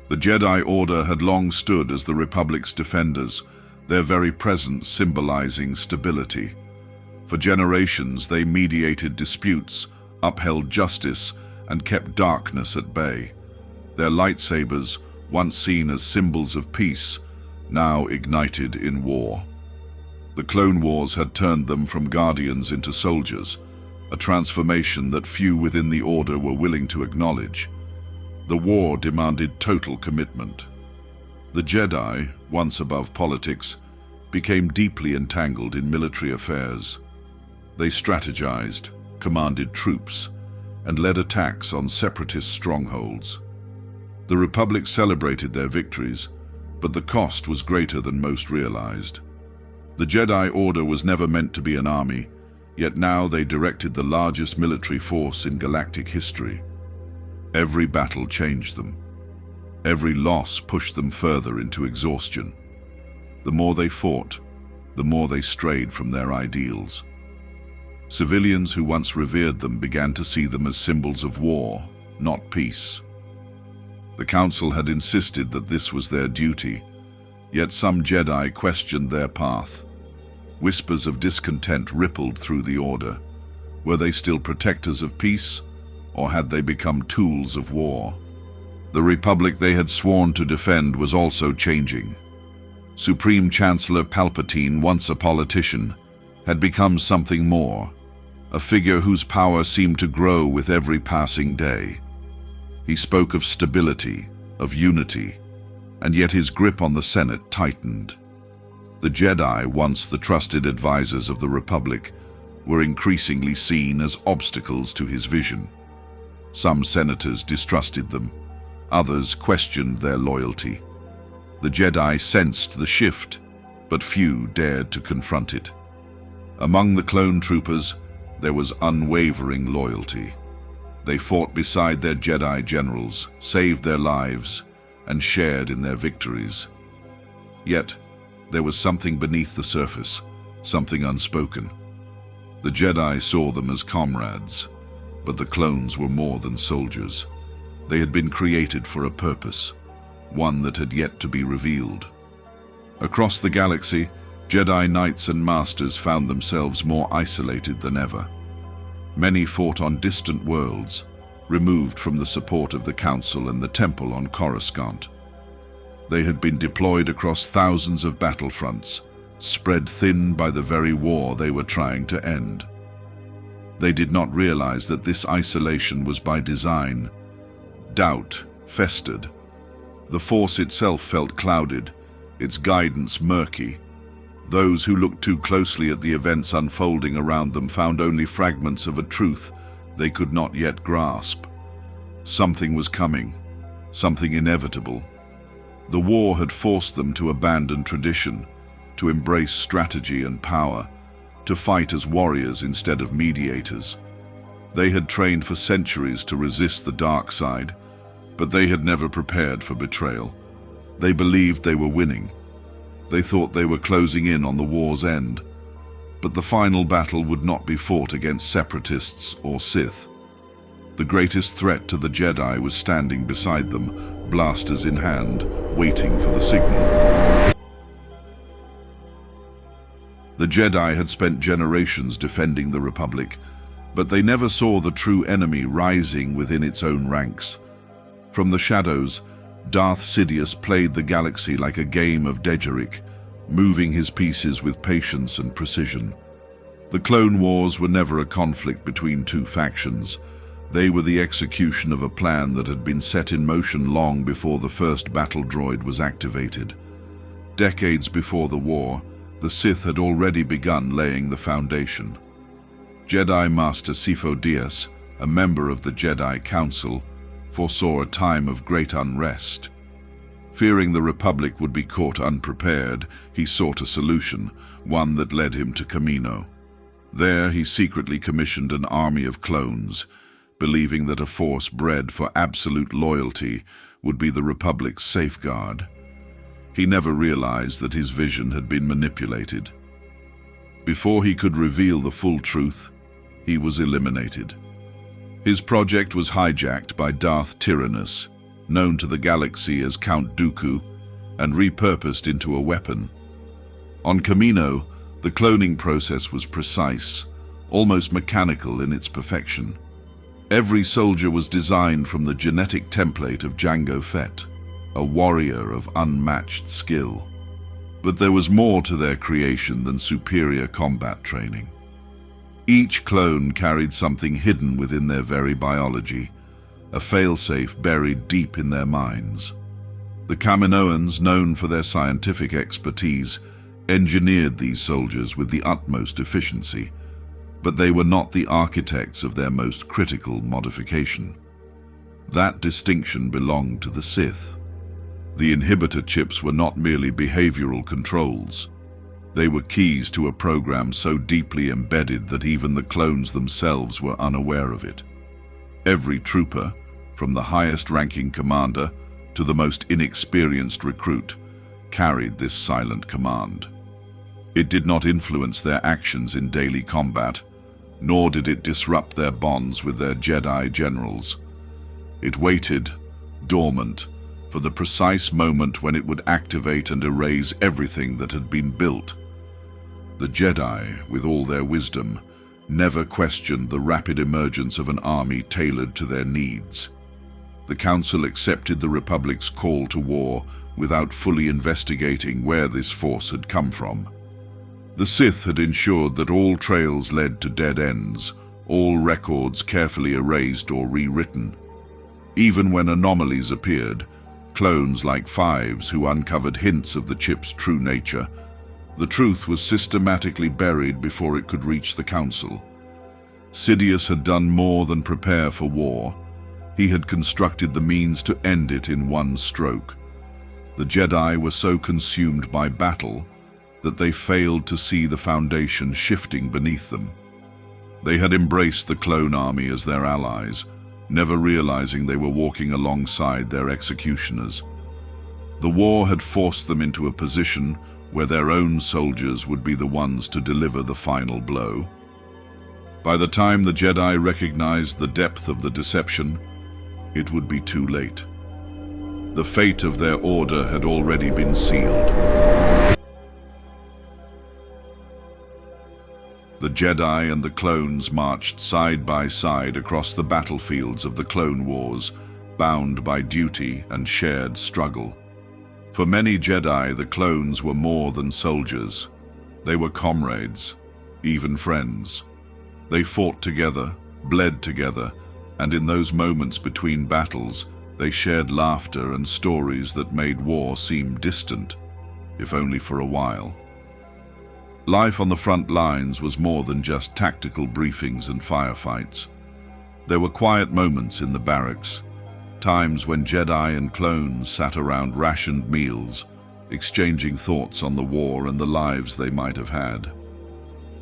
The Jedi Order had long stood as the Republic's defenders, their very presence symbolizing stability. For generations, they mediated disputes, upheld justice, and kept darkness at bay. Their lightsabers, once seen as symbols of peace, now ignited in war. The Clone Wars had turned them from guardians into soldiers, a transformation that few within the Order were willing to acknowledge. The war demanded total commitment. The Jedi, once above politics, became deeply entangled in military affairs. They strategized, commanded troops, and led attacks on Separatist strongholds. The Republic celebrated their victories, but the cost was greater than most realized. The Jedi Order was never meant to be an army, yet now they directed the largest military force in galactic history. Every battle changed them. Every loss pushed them further into exhaustion. The more they fought, the more they strayed from their ideals. Civilians who once revered them began to see them as symbols of war, not peace. The Council had insisted that this was their duty, yet some Jedi questioned their path. Whispers of discontent rippled through the Order. Were they still protectors of peace, or had they become tools of war? The Republic they had sworn to defend was also changing. Supreme Chancellor Palpatine, once a politician, had become something more, a figure whose power seemed to grow with every passing day. He spoke of stability, of unity, and yet his grip on the Senate tightened. The Jedi, once the trusted advisors of the Republic, were increasingly seen as obstacles to his vision. Some senators distrusted them, others questioned their loyalty. The Jedi sensed the shift, but few dared to confront it. Among the clone troopers, there was unwavering loyalty. They fought beside their Jedi generals, saved their lives, and shared in their victories. Yet, there was something beneath the surface, something unspoken. The Jedi saw them as comrades, but the clones were more than soldiers. They had been created for a purpose, one that had yet to be revealed. Across the galaxy, Jedi Knights and Masters found themselves more isolated than ever. Many fought on distant worlds, removed from the support of the Council and the Temple on Coruscant. They had been deployed across thousands of battlefronts, spread thin by the very war they were trying to end. They did not realize that this isolation was by design. Doubt festered. The Force itself felt clouded, its guidance murky. Those who looked too closely at the events unfolding around them found only fragments of a truth they could not yet grasp. Something was coming, something inevitable. The war had forced them to abandon tradition, to embrace strategy and power, to fight as warriors instead of mediators. They had trained for centuries to resist the dark side, but they had never prepared for betrayal. They believed they were winning. They thought they were closing in on the war's end. But the final battle would not be fought against Separatists or Sith. The greatest threat to the Jedi was standing beside them, blasters in hand, waiting for the signal. The Jedi had spent generations defending the Republic, but they never saw the true enemy rising within its own ranks. From the shadows, Darth Sidious played the galaxy like a game of Dejeric, moving his pieces with patience and precision. The Clone Wars were never a conflict between two factions. They were the execution of a plan that had been set in motion long before the first battle droid was activated. Decades before the war, the Sith had already begun laying the foundation. Jedi Master Sifo Dyas, a member of the Jedi Council, foresaw a time of great unrest. Fearing the Republic would be caught unprepared, he sought a solution, one that led him to Kamino. There he secretly commissioned an army of clones, believing that a force bred for absolute loyalty would be the Republic's safeguard. He never realized that his vision had been manipulated. Before he could reveal the full truth, he was eliminated. His project was hijacked by Darth Tyrannus, known to the galaxy as Count Dooku, and repurposed into a weapon. On Kamino, the cloning process was precise, almost mechanical in its perfection. Every soldier was designed from the genetic template of Jango Fett, a warrior of unmatched skill. But there was more to their creation than superior combat training. Each clone carried something hidden within their very biology, a failsafe buried deep in their minds. The Kaminoans, known for their scientific expertise, engineered these soldiers with the utmost efficiency, but they were not the architects of their most critical modification. That distinction belonged to the Sith. The inhibitor chips were not merely behavioral controls. They were keys to a program so deeply embedded that even the clones themselves were unaware of it. Every trooper, from the highest-ranking commander to the most inexperienced recruit, carried this silent command. It did not influence their actions in daily combat, nor did it disrupt their bonds with their Jedi generals. It waited, dormant, for the precise moment when it would activate and erase everything that had been built. The Jedi, with all their wisdom, never questioned the rapid emergence of an army tailored to their needs. The Council accepted the Republic's call to war without fully investigating where this force had come from. The Sith had ensured that all trails led to dead ends, all records carefully erased or rewritten. Even when anomalies appeared, clones like Fives who uncovered hints of the chip's true nature, the truth was systematically buried before it could reach the Council. Sidious had done more than prepare for war. He had constructed the means to end it in one stroke. The Jedi were so consumed by battle that they failed to see the foundation shifting beneath them. They had embraced the clone army as their allies, never realizing they were walking alongside their executioners. The war had forced them into a position where their own soldiers would be the ones to deliver the final blow. By the time the Jedi recognized the depth of the deception, it would be too late. The fate of their order had already been sealed. The Jedi and the clones marched side by side across the battlefields of the Clone Wars, bound by duty and shared struggle. For many Jedi, the clones were more than soldiers. They were comrades, even friends. They fought together, bled together, and in those moments between battles, they shared laughter and stories that made war seem distant, if only for a while. Life on the front lines was more than just tactical briefings and firefights. There were quiet moments in the barracks, times when Jedi and clones sat around rationed meals, exchanging thoughts on the war and the lives they might have had.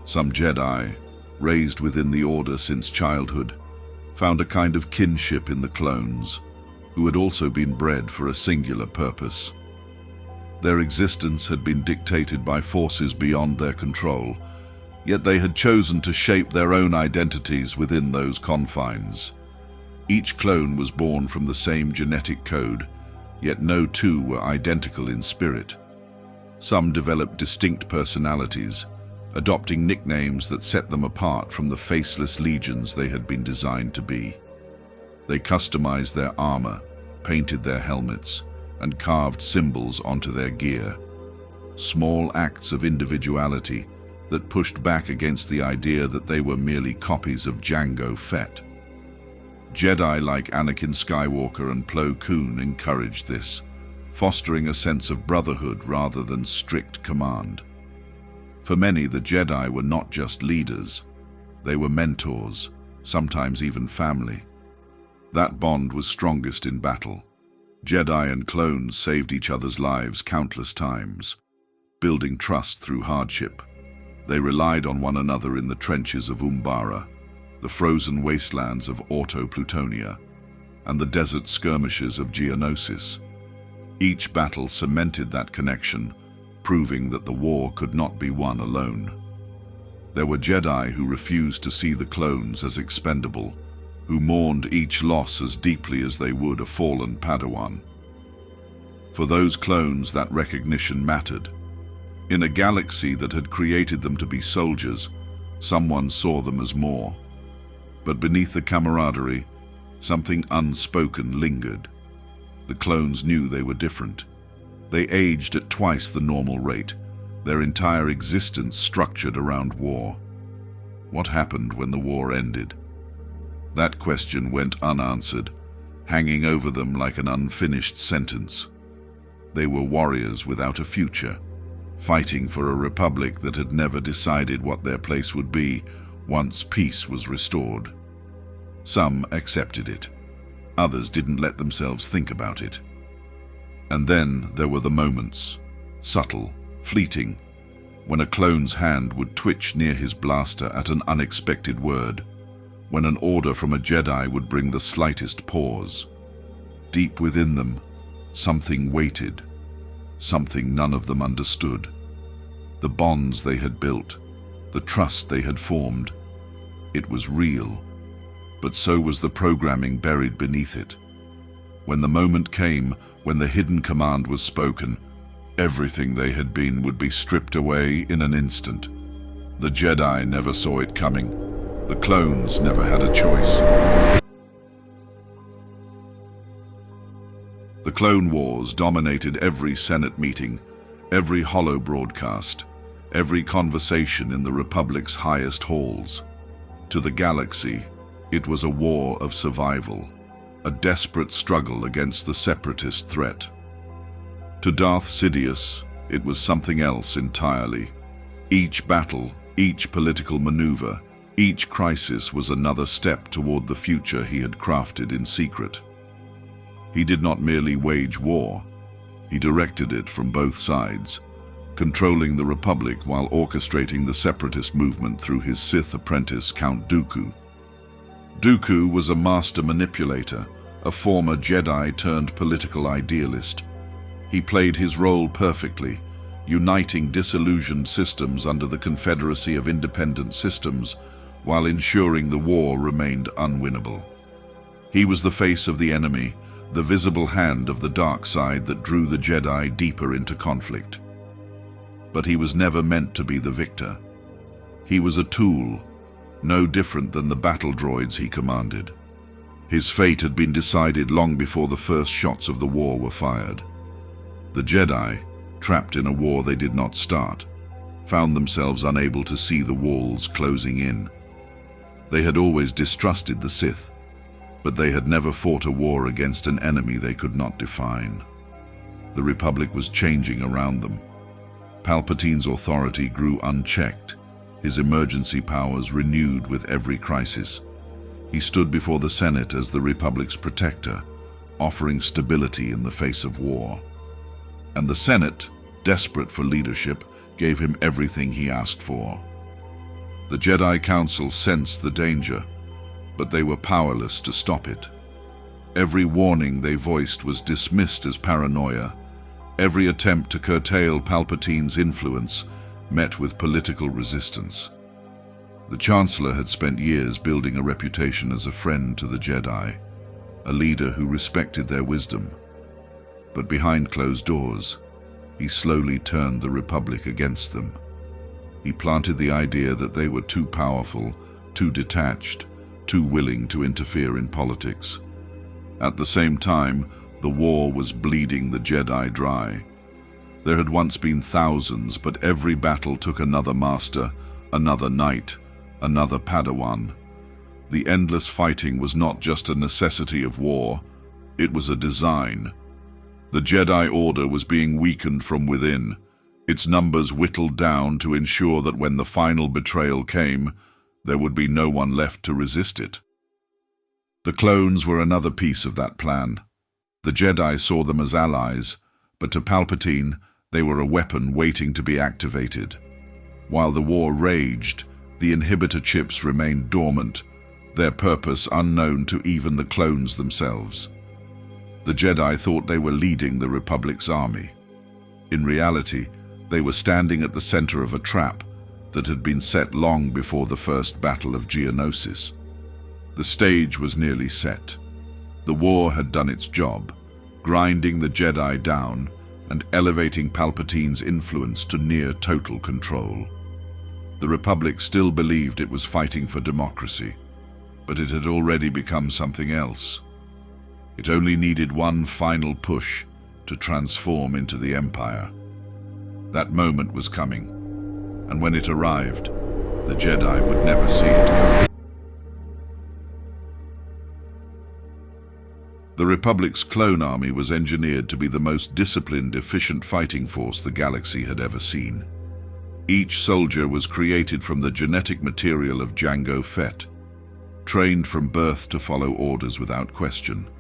Some Jedi, raised within the Order since childhood, found a kind of kinship in the clones, who had also been bred for a singular purpose. Their existence had been dictated by forces beyond their control, yet they had chosen to shape their own identities within those confines. Each clone was born from the same genetic code, yet no two were identical in spirit. Some developed distinct personalities, adopting nicknames that set them apart from the faceless legions they had been designed to be. They customized their armor, painted their helmets, and carved symbols onto their gear. Small acts of individuality that pushed back against the idea that they were merely copies of Jango Fett. Jedi like Anakin Skywalker and Plo Koon encouraged this, fostering a sense of brotherhood rather than strict command. For many, the Jedi were not just leaders, they were mentors, sometimes even family. That bond was strongest in battle. Jedi and clones saved each other's lives countless times, building trust through hardship. They relied on one another in the trenches of Umbara, the frozen wastelands of Auto-Plutonia, and the desert skirmishes of Geonosis. Each battle cemented that connection, proving that the war could not be won alone. There were Jedi who refused to see the clones as expendable, who mourned each loss as deeply as they would a fallen Padawan. For those clones, that recognition mattered. In a galaxy that had created them to be soldiers, someone saw them as more. But beneath the camaraderie, something unspoken lingered. The clones knew they were different. They aged at twice the normal rate, their entire existence structured around war. What happened when the war ended? That question went unanswered, hanging over them like an unfinished sentence. They were warriors without a future, fighting for a republic that had never decided what their place would be once peace was restored. Some accepted it. Others didn't let themselves think about it. And then there were the moments, subtle, fleeting, when a clone's hand would twitch near his blaster at an unexpected word, when an order from a Jedi would bring the slightest pause. Deep within them, something waited, something none of them understood. The bonds they had built, the trust they had formed, it was real, but so was the programming buried beneath it. When the moment came, when the hidden command was spoken, everything they had been would be stripped away in an instant. The Jedi never saw it coming. The clones never had a choice. The Clone Wars dominated every Senate meeting, every holo broadcast, every conversation in the Republic's highest halls. To the galaxy, it was a war of survival, a desperate struggle against the Separatist threat. To Darth Sidious, it was something else entirely. Each battle, each political maneuver, each crisis was another step toward the future he had crafted in secret. He did not merely wage war, he directed it from both sides, controlling the Republic while orchestrating the Separatist movement through his Sith apprentice Count Dooku. Dooku was a master manipulator, a former Jedi turned political idealist. He played his role perfectly, uniting disillusioned systems under the Confederacy of Independent Systems while ensuring the war remained unwinnable. He was the face of the enemy, the visible hand of the dark side that drew the Jedi deeper into conflict. But he was never meant to be the victor. He was a tool, no different than the battle droids he commanded. His fate had been decided long before the first shots of the war were fired. The Jedi, trapped in a war they did not start, found themselves unable to see the walls closing in. They had always distrusted the Sith, but they had never fought a war against an enemy they could not define. The Republic was changing around them. Palpatine's authority grew unchecked, his emergency powers renewed with every crisis. He stood before the Senate as the Republic's protector, offering stability in the face of war. And the Senate, desperate for leadership, gave him everything he asked for. The Jedi Council sensed the danger, but they were powerless to stop it. Every warning they voiced was dismissed as paranoia. Every attempt to curtail Palpatine's influence met with political resistance. The Chancellor had spent years building a reputation as a friend to the Jedi, a leader who respected their wisdom. But behind closed doors, he slowly turned the Republic against them. He planted the idea that they were too powerful, too detached, too willing to interfere in politics. At the same time, the war was bleeding the Jedi dry. There had once been thousands, but every battle took another master, another knight, another Padawan. The endless fighting was not just a necessity of war, it was a design. The Jedi Order was being weakened from within, its numbers whittled down to ensure that when the final betrayal came, there would be no one left to resist it. The clones were another piece of that plan. The Jedi saw them as allies, but to Palpatine, they were a weapon waiting to be activated. While the war raged, the inhibitor chips remained dormant, their purpose unknown to even the clones themselves. The Jedi thought they were leading the Republic's army. In reality, they were standing at the center of a trap that had been set long before the first Battle of Geonosis. The stage was nearly set. The war had done its job, grinding the Jedi down and elevating Palpatine's influence to near total control. The Republic still believed it was fighting for democracy, but it had already become something else. It only needed one final push to transform into the Empire. That moment was coming, and when it arrived, the Jedi would never see it coming. The Republic's clone army was engineered to be the most disciplined, efficient fighting force the galaxy had ever seen. Each soldier was created from the genetic material of Jango Fett, trained from birth to follow orders without question,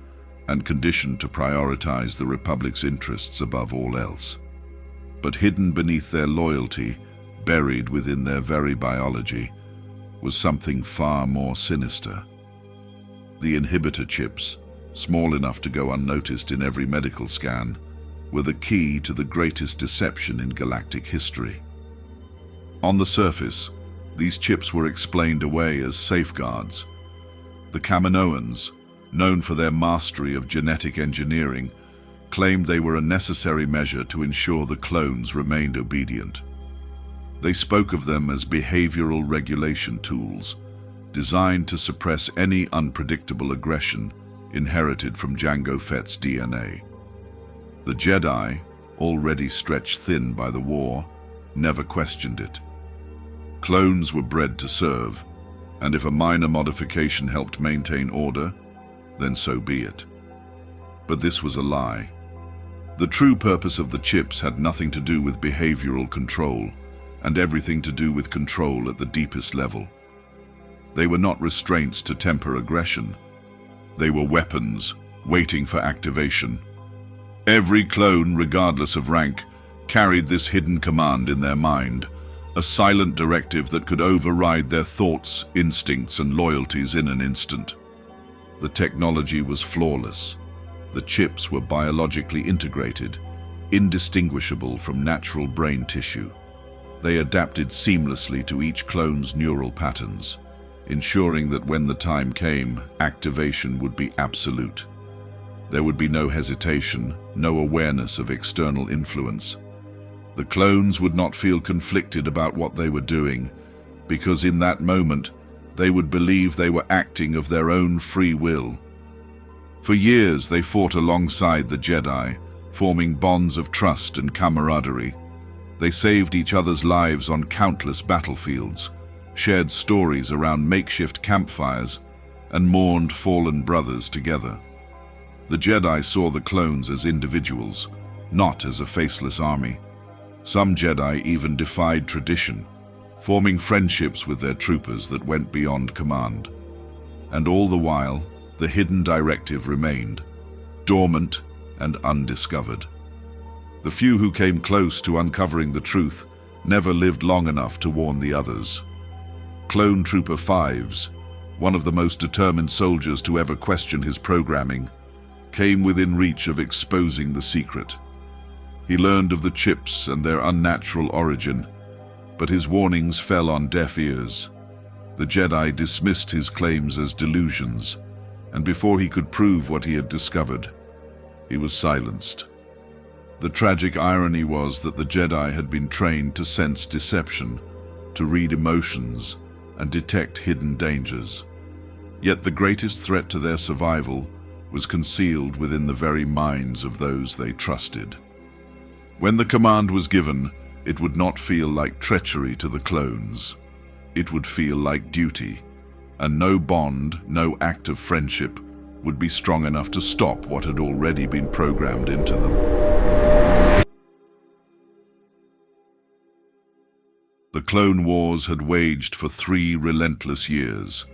and conditioned to prioritize the Republic's interests above all else. But hidden beneath their loyalty, buried within their very biology, was something far more sinister. The inhibitor chips, small enough to go unnoticed in every medical scan, were the key to the greatest deception in galactic history. On the surface, these chips were explained away as safeguards. The Kaminoans, known for their mastery of genetic engineering, claimed they were a necessary measure to ensure the clones remained obedient. They spoke of them as behavioral regulation tools, designed to suppress any unpredictable aggression inherited from Jango Fett's DNA. The Jedi, already stretched thin by the war, never questioned it. Clones were bred to serve, and if a minor modification helped maintain order, then so be it. But this was a lie. The true purpose of the chips had nothing to do with behavioral control, and everything to do with control at the deepest level. They were not restraints to temper aggression. They were weapons, waiting for activation. Every clone, regardless of rank, carried this hidden command in their mind, a silent directive that could override their thoughts, instincts, and loyalties in an instant. The technology was flawless. The chips were biologically integrated, indistinguishable from natural brain tissue. They adapted seamlessly to each clone's neural patterns, ensuring that when the time came, activation would be absolute. There would be no hesitation, no awareness of external influence. The clones would not feel conflicted about what they were doing, because in that moment, they would believe they were acting of their own free will. For years, they fought alongside the Jedi, forming bonds of trust and camaraderie. They saved each other's lives on countless battlefields, shared stories around makeshift campfires, and mourned fallen brothers together. The Jedi saw the clones as individuals, not as a faceless army. Some Jedi even defied tradition, forming friendships with their troopers that went beyond command. And all the while, the hidden directive remained, dormant and undiscovered. The few who came close to uncovering the truth never lived long enough to warn the others. Clone Trooper Fives, one of the most determined soldiers to ever question his programming, came within reach of exposing the secret. He learned of the chips and their unnatural origin, but his warnings fell on deaf ears. The Jedi dismissed his claims as delusions, and before he could prove what he had discovered, he was silenced. The tragic irony was that the Jedi had been trained to sense deception, to read emotions, and detect hidden dangers. Yet the greatest threat to their survival was concealed within the very minds of those they trusted. When the command was given, it would not feel like treachery to the clones. It would feel like duty, and no bond, no act of friendship would be strong enough to stop what had already been programmed into them. The Clone Wars had waged for 3 relentless years,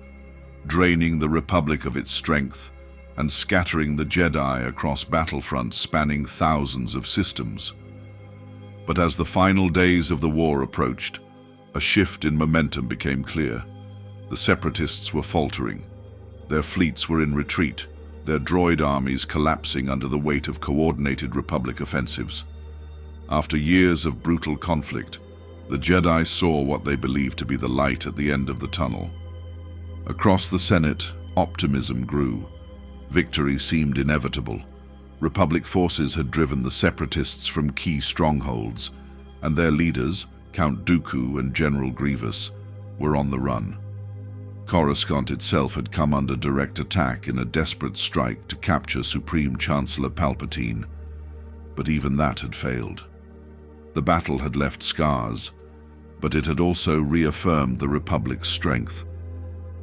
draining the Republic of its strength and scattering the Jedi across battlefronts spanning thousands of systems. But as the final days of the war approached, a shift in momentum became clear. The Separatists were faltering. Their fleets were in retreat, their droid armies collapsing under the weight of coordinated Republic offensives. After years of brutal conflict, the Jedi saw what they believed to be the light at the end of the tunnel. Across the Senate, optimism grew. Victory seemed inevitable. Republic forces had driven the Separatists from key strongholds, and their leaders, Count Dooku and General Grievous, were on the run. Coruscant itself had come under direct attack in a desperate strike to capture Supreme Chancellor Palpatine, but even that had failed. The battle had left scars, but it had also reaffirmed the Republic's strength.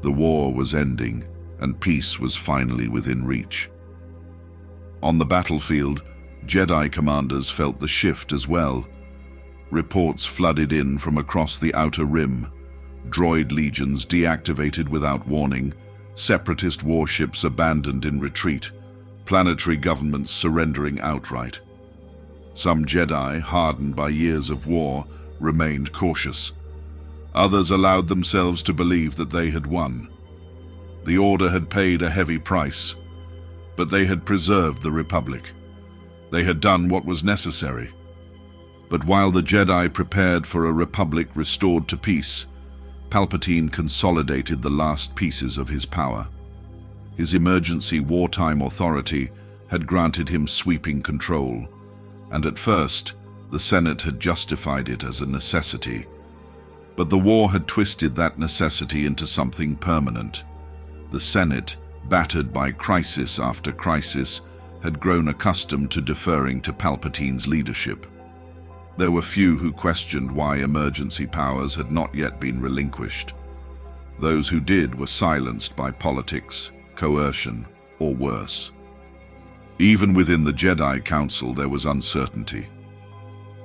The war was ending, and peace was finally within reach. On the battlefield, Jedi commanders felt the shift as well. Reports flooded in from across the Outer Rim. Droid legions deactivated without warning, Separatist warships abandoned in retreat, planetary governments surrendering outright. Some Jedi, hardened by years of war, remained cautious. Others allowed themselves to believe that they had won. The Order had paid a heavy price, but they had preserved the Republic. They had done what was necessary. But while the Jedi prepared for a Republic restored to peace, Palpatine consolidated the last pieces of his power. His emergency wartime authority had granted him sweeping control, and at first, the Senate had justified it as a necessity. But the war had twisted that necessity into something permanent. The Senate, battered by crisis after crisis, had grown accustomed to deferring to Palpatine's leadership. There were few who questioned why emergency powers had not yet been relinquished. Those who did were silenced by politics, coercion, or worse. Even within the Jedi Council there was uncertainty.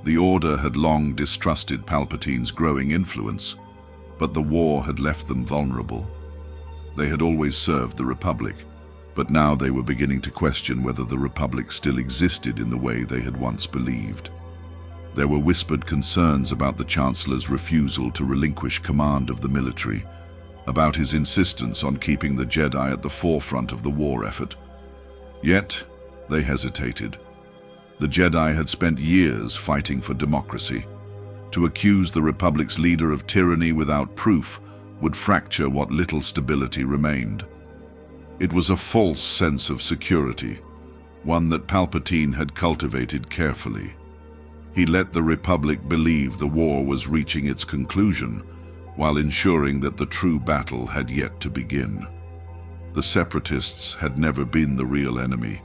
The Order had long distrusted Palpatine's growing influence, but the war had left them vulnerable. They had always served the Republic, but now they were beginning to question whether the Republic still existed in the way they had once believed. There were whispered concerns about the Chancellor's refusal to relinquish command of the military, about his insistence on keeping the Jedi at the forefront of the war effort. Yet, they hesitated. The Jedi had spent years fighting for democracy. To accuse the Republic's leader of tyranny without proof would fracture what little stability remained. It was a false sense of security, one that Palpatine had cultivated carefully. He let the Republic believe the war was reaching its conclusion, while ensuring that the true battle had yet to begin. The Separatists had never been the real enemy,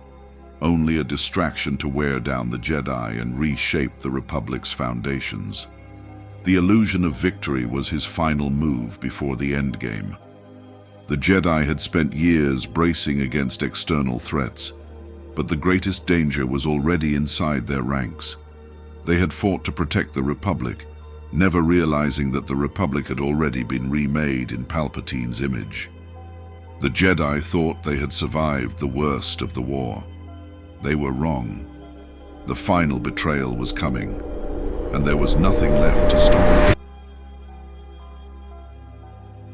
only a distraction to wear down the Jedi and reshape the Republic's foundations. The illusion of victory was his final move before the endgame. The Jedi had spent years bracing against external threats, but the greatest danger was already inside their ranks. They had fought to protect the Republic, never realizing that the Republic had already been remade in Palpatine's image. The Jedi thought they had survived the worst of the war. They were wrong. The final betrayal was coming, and there was nothing left to stop it.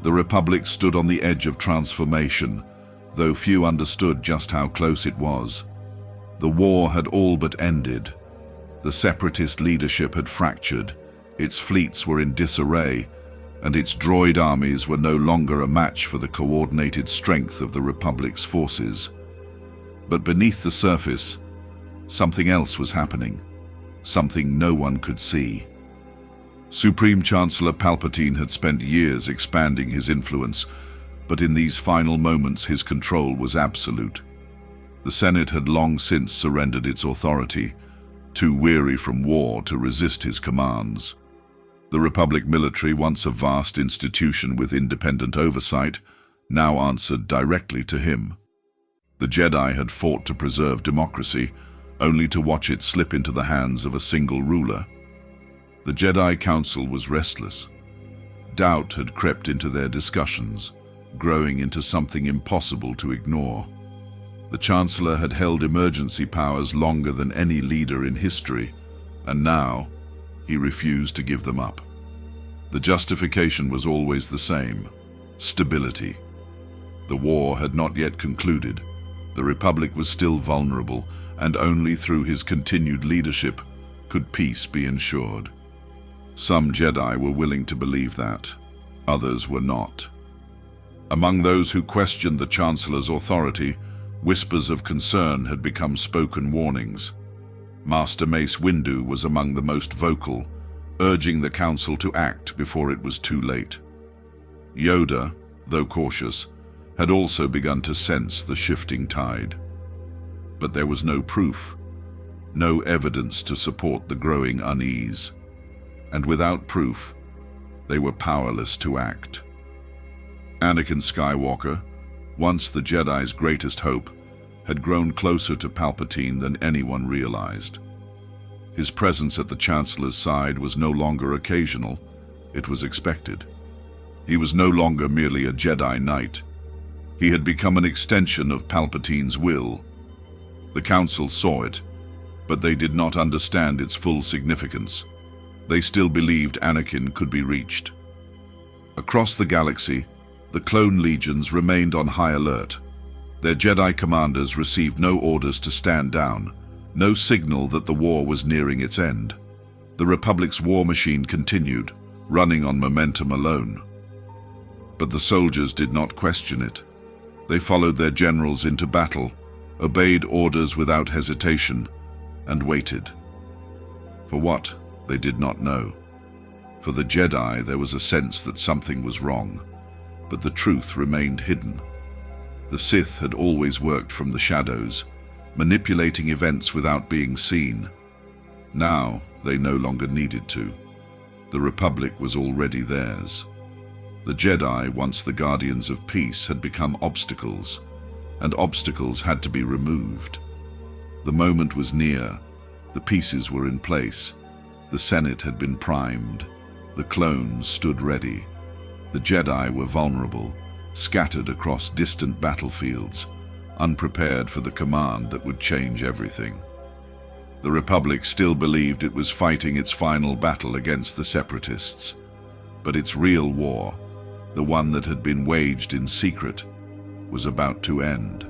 The Republic stood on the edge of transformation, though few understood just how close it was. The war had all but ended. The Separatist leadership had fractured, its fleets were in disarray, and its droid armies were no longer a match for the coordinated strength of the Republic's forces. But beneath the surface, something else was happening, something no one could see. Supreme Chancellor Palpatine had spent years expanding his influence, but in these final moments his control was absolute. The Senate had long since surrendered its authority, too weary from war to resist his commands. The Republic military, once a vast institution with independent oversight, now answered directly to him. The Jedi had fought to preserve democracy, only to watch it slip into the hands of a single ruler. The Jedi Council was restless. Doubt had crept into their discussions, growing into something impossible to ignore. The Chancellor had held emergency powers longer than any leader in history, and now he refused to give them up. The justification was always the same: stability. The war had not yet concluded. The Republic was still vulnerable, and only through his continued leadership could peace be ensured. Some Jedi were willing to believe that, others were not. Among those who questioned the Chancellor's authority, whispers of concern had become spoken warnings. Master Mace Windu was among the most vocal, urging the Council to act before it was too late. Yoda, though cautious, had also begun to sense the shifting tide. But there was no proof, no evidence to support the growing unease. And without proof, they were powerless to act. Anakin Skywalker, once the Jedi's greatest hope, had grown closer to Palpatine than anyone realized. His presence at the Chancellor's side was no longer occasional, it was expected. He was no longer merely a Jedi Knight. He had become an extension of Palpatine's will. The Council saw it, but they did not understand its full significance. They still believed Anakin could be reached. Across the galaxy, the clone legions remained on high alert. Their Jedi commanders received no orders to stand down, no signal that the war was nearing its end. The Republic's war machine continued, running on momentum alone. But the soldiers did not question it. They followed their generals into battle, obeyed orders without hesitation, and waited. For what, they did not know. For the Jedi, there was a sense that something was wrong, but the truth remained hidden. The Sith had always worked from the shadows, manipulating events without being seen. Now, they no longer needed to. The Republic was already theirs. The Jedi, once the guardians of peace, had become obstacles, and obstacles had to be removed. The moment was near. The pieces were in place. The Senate had been primed. The clones stood ready. The Jedi were vulnerable, scattered across distant battlefields, unprepared for the command that would change everything. The Republic still believed it was fighting its final battle against the Separatists, but its real war, the one that had been waged in secret, was about to end,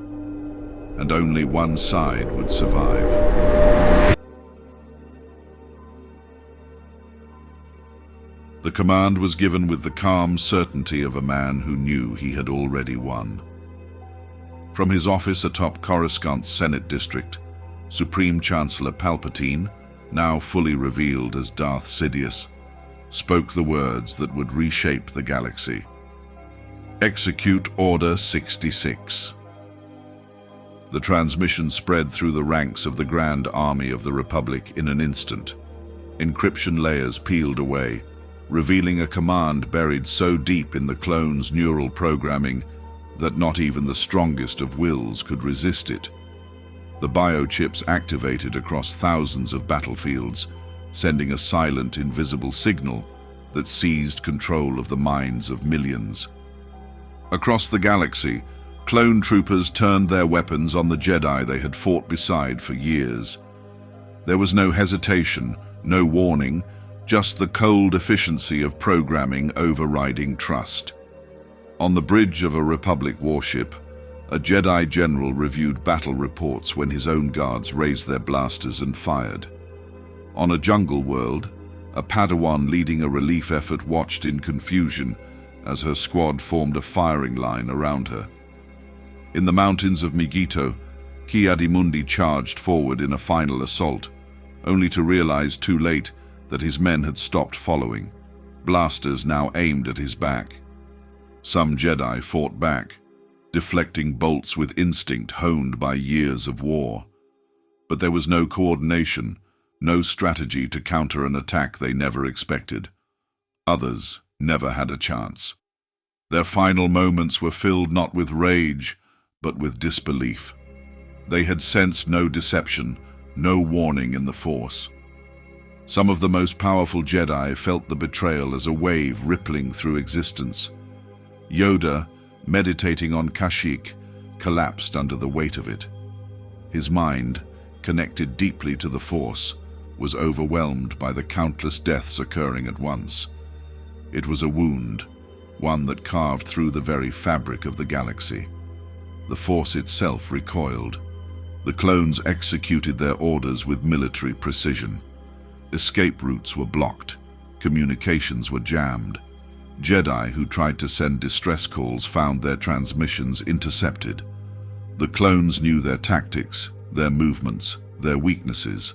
and only one side would survive. The command was given with the calm certainty of a man who knew he had already won. From his office atop Coruscant's Senate District, Supreme Chancellor Palpatine, now fully revealed as Darth Sidious, spoke the words that would reshape the galaxy. Execute Order 66. The transmission spread through the ranks of the Grand Army of the Republic in an instant. Encryption layers peeled away, revealing a command buried so deep in the clones' neural programming that not even the strongest of wills could resist it. The biochips activated across thousands of battlefields, sending a silent, invisible signal that seized control of the minds of millions. Across the galaxy, clone troopers turned their weapons on the Jedi they had fought beside for years. There was no hesitation, no warning, just the cold efficiency of programming overriding trust. On the bridge of a Republic warship, a Jedi general reviewed battle reports when his own guards raised their blasters and fired. On a jungle world, a Padawan leading a relief effort watched in confusion as her squad formed a firing line around her. In the mountains of Megiddo, Ki-Adi-Mundi charged forward in a final assault, only to realize too late that his men had stopped following, blasters now aimed at his back. Some Jedi fought back, deflecting bolts with instinct honed by years of war. But there was no coordination, no strategy to counter an attack they never expected. Others never had a chance. Their final moments were filled not with rage, but with disbelief. They had sensed no deception, no warning in the Force. Some of the most powerful Jedi felt the betrayal as a wave rippling through existence. Yoda, meditating on Kashyyyk, collapsed under the weight of it. His mind, connected deeply to the Force, was overwhelmed by the countless deaths occurring at once. It was a wound, one that carved through the very fabric of the galaxy. The Force itself recoiled. The clones executed their orders with military precision. Escape routes were blocked, communications were jammed, Jedi who tried to send distress calls found their transmissions intercepted. The clones knew their tactics, their movements, their weaknesses.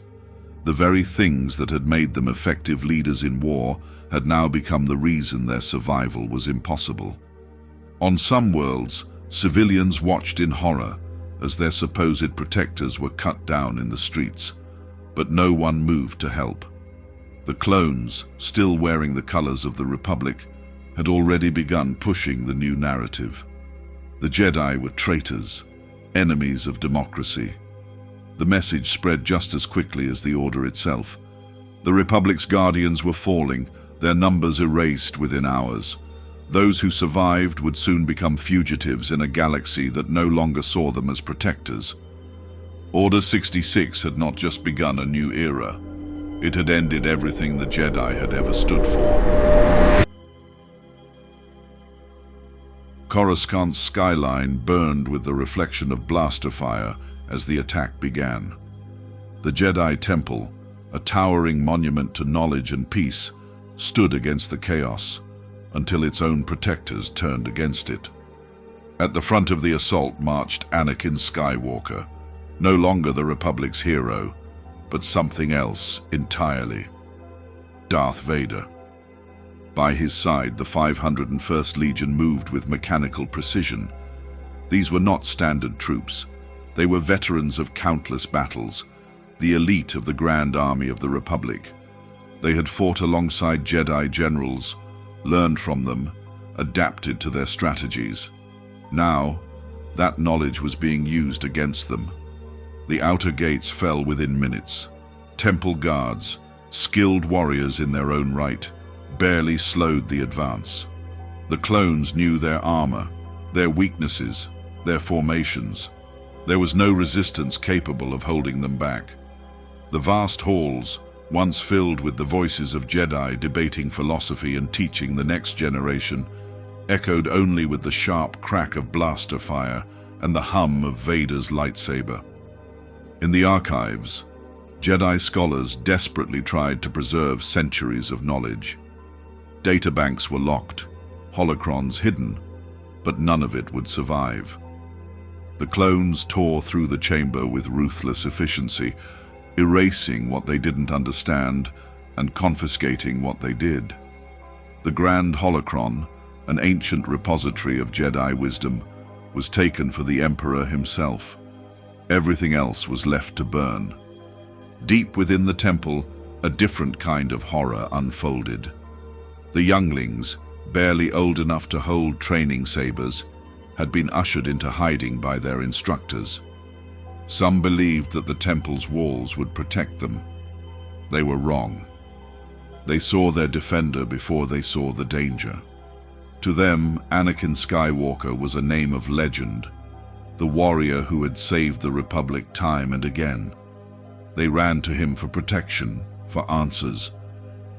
The very things that had made them effective leaders in war had now become the reason their survival was impossible. On some worlds, civilians watched in horror as their supposed protectors were cut down in the streets, but no one moved to help. The clones, still wearing the colors of the Republic, had already begun pushing the new narrative. The Jedi were traitors, enemies of democracy. The message spread just as quickly as the Order itself. The Republic's guardians were falling, their numbers erased within hours. Those who survived would soon become fugitives in a galaxy that no longer saw them as protectors. Order 66 had not just begun a new era. It had ended everything the Jedi had ever stood for. Coruscant's skyline burned with the reflection of blaster fire as the attack began. The Jedi Temple, a towering monument to knowledge and peace, stood against the chaos until its own protectors turned against it. At the front of the assault marched Anakin Skywalker, no longer the Republic's hero, but something else entirely. Darth Vader. By his side, the 501st Legion moved with mechanical precision. These were not standard troops. They were veterans of countless battles, the elite of the Grand Army of the Republic. They had fought alongside Jedi generals, learned from them, adapted to their strategies. Now, that knowledge was being used against them. The outer gates fell within minutes. Temple guards, skilled warriors in their own right, barely slowed the advance. The clones knew their armor, their weaknesses, their formations. There was no resistance capable of holding them back. The vast halls, once filled with the voices of Jedi debating philosophy and teaching the next generation, echoed only with the sharp crack of blaster fire and the hum of Vader's lightsaber. In the archives, Jedi scholars desperately tried to preserve centuries of knowledge. Databanks were locked, holocrons hidden, but none of it would survive. The clones tore through the chamber with ruthless efficiency, erasing what they didn't understand and confiscating what they did. The Grand Holocron, an ancient repository of Jedi wisdom, was taken for the Emperor himself. Everything else was left to burn. Deep within the temple, a different kind of horror unfolded. The younglings, barely old enough to hold training sabers, had been ushered into hiding by their instructors. Some believed that the temple's walls would protect them. They were wrong. They saw their defender before they saw the danger. To them, Anakin Skywalker was a name of legend, the warrior who had saved the Republic time and again. They ran to him for protection, for answers.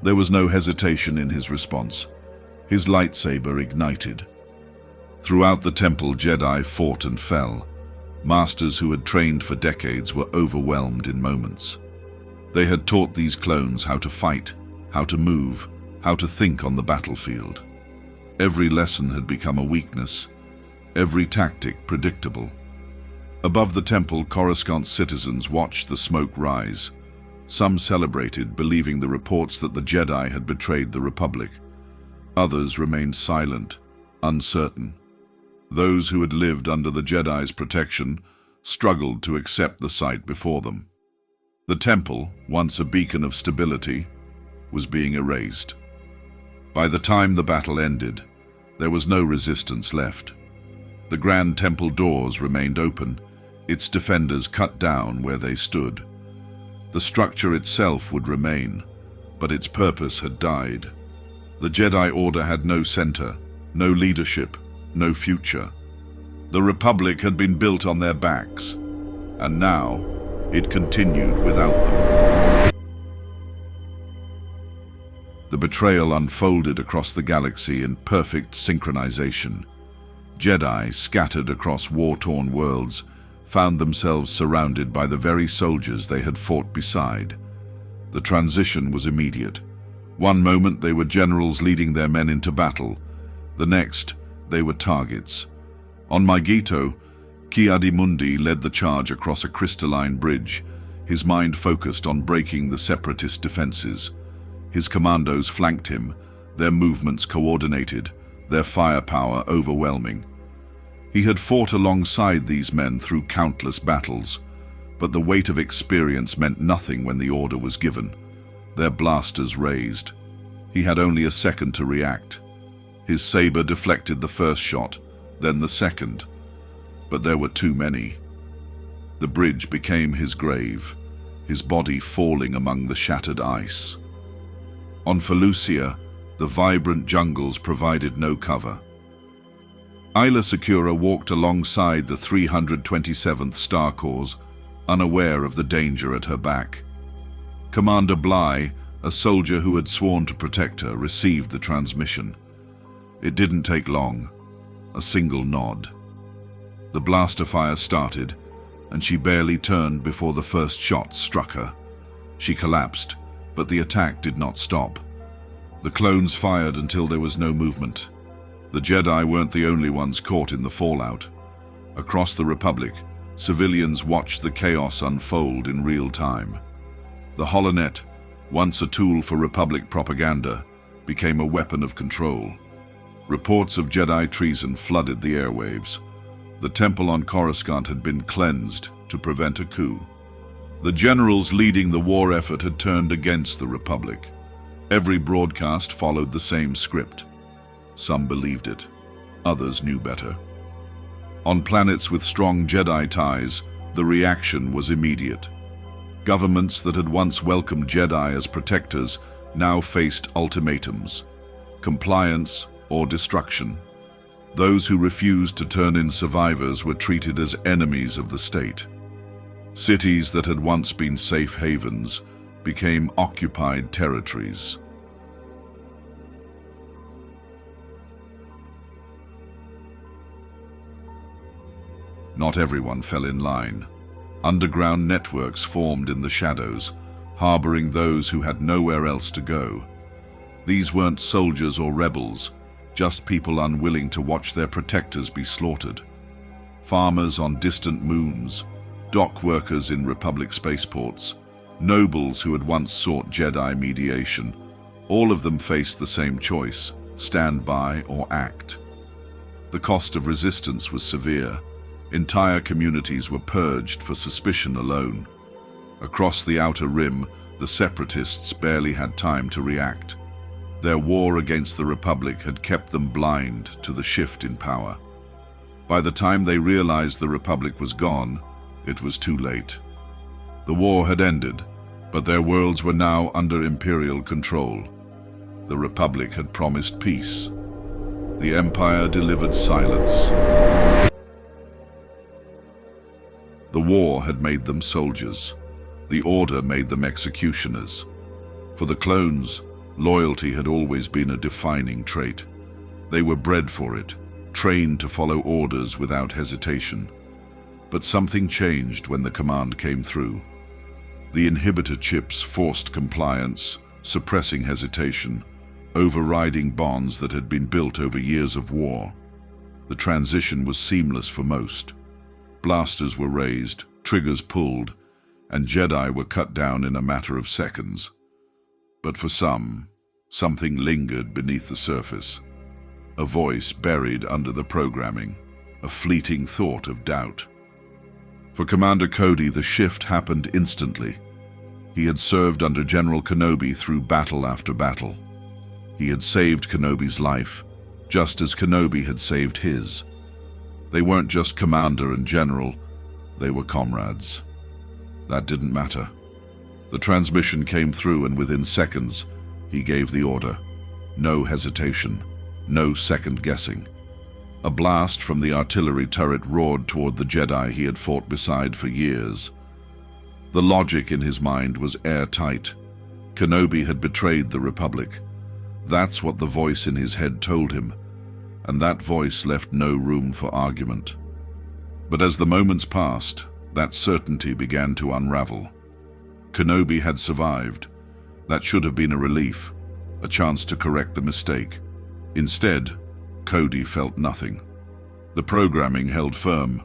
There was no hesitation in his response. His lightsaber ignited. Throughout the temple, Jedi fought and fell. Masters who had trained for decades were overwhelmed in moments. They had taught these clones how to fight, how to move, how to think on the battlefield. Every lesson had become a weakness, every tactic predictable. Above the temple, Coruscant citizens watched the smoke rise. Some celebrated, believing the reports that the Jedi had betrayed the Republic. Others remained silent, uncertain. Those who had lived under the Jedi's protection struggled to accept the sight before them. The temple, once a beacon of stability, was being erased. By the time the battle ended, there was no resistance left. The Grand Temple doors remained open, its defenders cut down where they stood. The structure itself would remain, but its purpose had died. The Jedi Order had no center, no leadership, no future. The Republic had been built on their backs, and now it continued without them. The betrayal unfolded across the galaxy in perfect synchronization. Jedi, scattered across war-torn worlds, found themselves surrounded by the very soldiers they had fought beside. The transition was immediate. One moment they were generals leading their men into battle. The next, they were targets. On Megiddo, Ki-Adi-Mundi led the charge across a crystalline bridge, his mind focused on breaking the Separatist defenses. His commandos flanked him, their movements coordinated, their firepower overwhelming. He had fought alongside these men through countless battles, but the weight of experience meant nothing when the order was given. Their blasters raised. He had only a second to react. His saber deflected the first shot, then the second. But there were too many. The bridge became his grave, his body falling among the shattered ice. On Felucia, the vibrant jungles provided no cover. Aayla Secura walked alongside the 327th Star Corps, unaware of the danger at her back. Commander Bly, a soldier who had sworn to protect her, received the transmission. It didn't take long. A single nod. The blaster fire started, and she barely turned before the first shot struck her. She collapsed, but the attack did not stop. The clones fired until there was no movement. The Jedi weren't the only ones caught in the fallout. Across the Republic, civilians watched the chaos unfold in real time. The Holonet, once a tool for Republic propaganda, became a weapon of control. Reports of Jedi treason flooded the airwaves. The temple on Coruscant had been cleansed to prevent a coup. The generals leading the war effort had turned against the Republic. Every broadcast followed the same script. Some believed it. Others knew better. On planets with strong Jedi ties, the reaction was immediate. Governments that had once welcomed Jedi as protectors now faced ultimatums: compliance or destruction. Those who refused to turn in survivors were treated as enemies of the state. Cities that had once been safe havens became occupied territories. Not everyone fell in line. Underground networks formed in the shadows, harboring those who had nowhere else to go. These weren't soldiers or rebels, just people unwilling to watch their protectors be slaughtered. Farmers on distant moons, dock workers in Republic spaceports, nobles who had once sought Jedi mediation, all of them faced the same choice: stand by or act. The cost of resistance was severe. Entire communities were purged for suspicion alone. Across the Outer Rim, the Separatists barely had time to react. Their war against the Republic had kept them blind to the shift in power. By the time they realized the Republic was gone, it was too late. The war had ended, but their worlds were now under Imperial control. The Republic had promised peace. The Empire delivered silence. The war had made them soldiers. The Order made them executioners. For the clones, loyalty had always been a defining trait. They were bred for it, trained to follow orders without hesitation. But something changed when the command came through. The inhibitor chips forced compliance, suppressing hesitation, overriding bonds that had been built over years of war. The transition was seamless for most. Blasters were raised, triggers pulled, and Jedi were cut down in a matter of seconds. But for some, something lingered beneath the surface. A voice buried under the programming, a fleeting thought of doubt. For Commander Cody, the shift happened instantly. He had served under General Kenobi through battle after battle. He had saved Kenobi's life, just as Kenobi had saved his. They weren't just commander and general, they were comrades. That didn't matter. The transmission came through, and within seconds, he gave the order. No hesitation, no second guessing. A blast from the artillery turret roared toward the Jedi he had fought beside for years. The logic in his mind was airtight. Kenobi had betrayed the Republic. That's what the voice in his head told him, and that voice left no room for argument. But as the moments passed, that certainty began to unravel. Kenobi had survived. That should have been a relief. a chance to correct the mistake. Instead, Cody felt nothing. The programming held firm,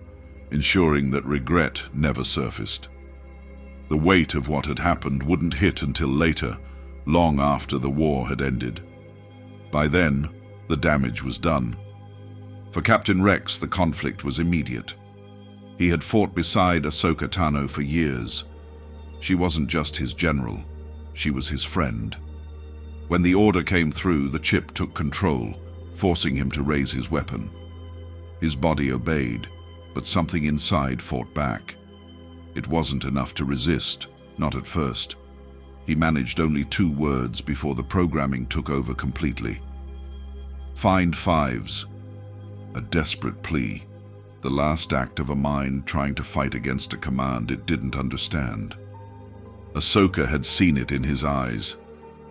ensuring that regret never surfaced. The weight of what had happened wouldn't hit until later, long after the war had ended. By then, the damage was done. For Captain Rex, the conflict was immediate. He had fought beside Ahsoka Tano for years. She wasn't just his general, she was his friend. When the order came through, the chip took control, forcing him to raise his weapon. His body obeyed, but something inside fought back. It wasn't enough to resist, not at first. He managed only 2 words before the programming took over completely. Find fives. A desperate plea, the last act of a mind trying to fight against a command it didn't understand. Ahsoka had seen it in his eyes.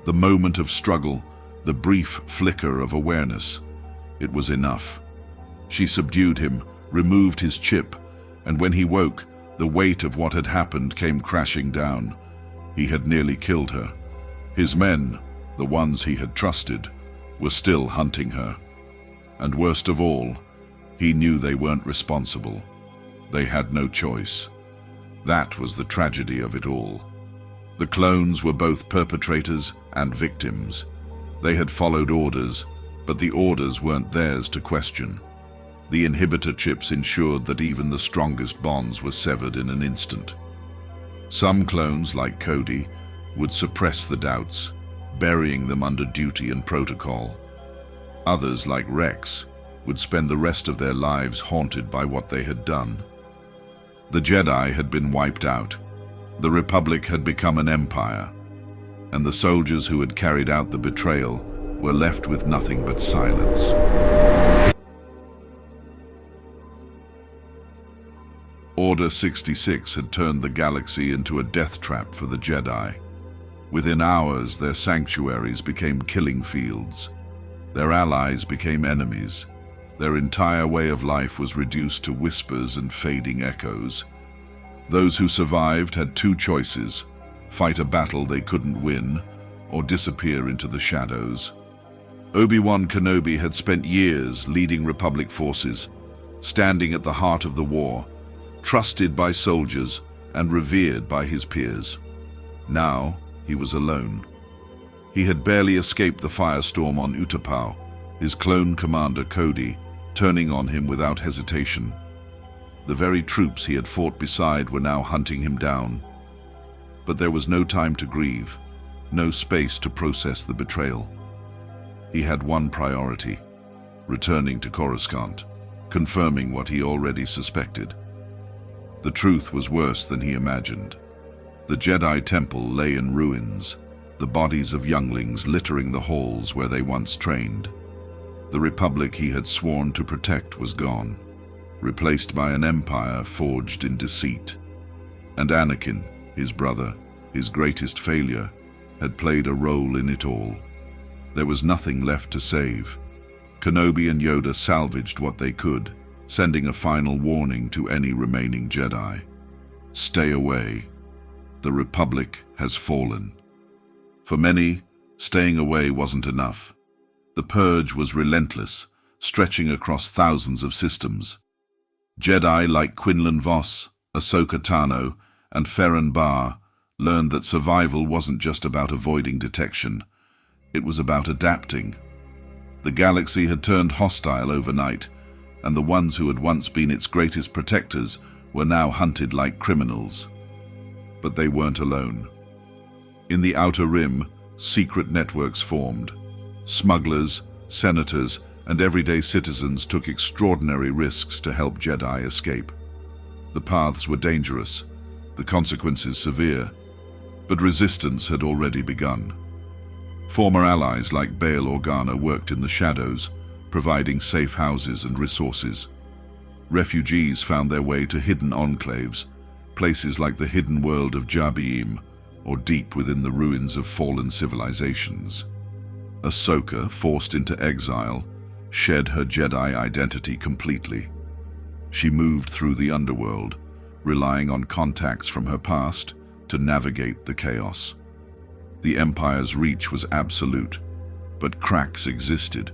The moment of struggle, the brief flicker of awareness. It was enough. She subdued him, removed his chip, and when he woke, the weight of what had happened came crashing down. He had nearly killed her. His men, the ones he had trusted, were still hunting her. And worst of all, he knew they weren't responsible. They had no choice. That was the tragedy of it all. The clones were both perpetrators and victims. They had followed orders, but the orders weren't theirs to question. The inhibitor chips ensured that even the strongest bonds were severed in an instant. Some clones, like Cody, would suppress the doubts, burying them under duty and protocol. Others, like Rex, would spend the rest of their lives haunted by what they had done. The Jedi had been wiped out. The Republic had become an empire, and the soldiers who had carried out the betrayal were left with nothing but silence. Order 66 had turned the galaxy into a death trap for the Jedi. Within hours, their sanctuaries became killing fields. Their allies became enemies. Their entire way of life was reduced to whispers and fading echoes. Those who survived had 2 choices: fight a battle they couldn't win, or disappear into the shadows. Obi-Wan Kenobi had spent years leading Republic forces, standing at the heart of the war, trusted by soldiers and revered by his peers. Now, he was alone. He had barely escaped the firestorm on Utapau, his clone commander Cody turning on him without hesitation. The very troops he had fought beside were now hunting him down. But there was no time to grieve, no space to process the betrayal. He had one priority: returning to Coruscant, confirming what he already suspected. The truth was worse than he imagined. The Jedi Temple lay in ruins, the bodies of younglings littering the halls where they once trained. The Republic he had sworn to protect was gone, replaced by an empire forged in deceit. And Anakin, his brother, his greatest failure, had played a role in it all. There was nothing left to save. Kenobi and Yoda salvaged what they could, sending a final warning to any remaining Jedi. Stay away. The Republic has fallen. For many, staying away wasn't enough. The purge was relentless, stretching across thousands of systems. Jedi like Quinlan Vos, Ahsoka Tano, and Ferren Barr learned that survival wasn't just about avoiding detection. It was about adapting. The galaxy had turned hostile overnight, and the ones who had once been its greatest protectors were now hunted like criminals. But they weren't alone. In the Outer Rim, secret networks formed. Smugglers, senators, and everyday citizens took extraordinary risks to help Jedi escape. The paths were dangerous, the consequences severe, but resistance had already begun. Former allies like Bail Organa worked in the shadows, providing safe houses and resources. Refugees found their way to hidden enclaves, places like the hidden world of Jabiim, or deep within the ruins of fallen civilizations. Ahsoka, forced into exile, shed her Jedi identity completely. She moved through the underworld, relying on contacts from her past to navigate the chaos. The Empire's reach was absolute, But cracks existed,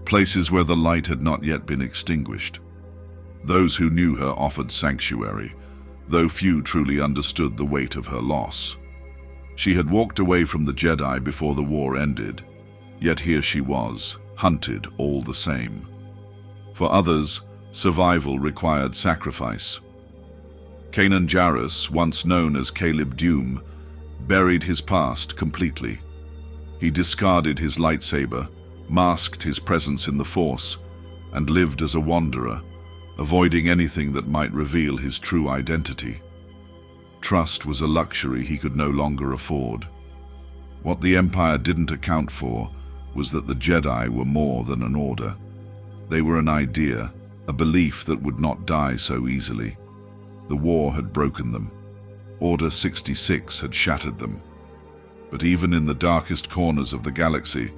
places where the light had not yet been extinguished. Those who knew her offered sanctuary, though few truly understood the weight of her loss. She had walked away from the Jedi before the war ended, yet here she was, hunted all the same. For others, survival required sacrifice. Kanan Jarrus, once known as Caleb Dume, buried his past completely. He discarded his lightsaber, masked his presence in the Force, and lived as a wanderer, avoiding anything that might reveal his true identity. Trust was a luxury he could no longer afford. What the Empire didn't account for was that the Jedi were more than an order. They were an idea, a belief that would not die so easily. The war had broken them. Order 66 had shattered them. But even in the darkest corners of the galaxy,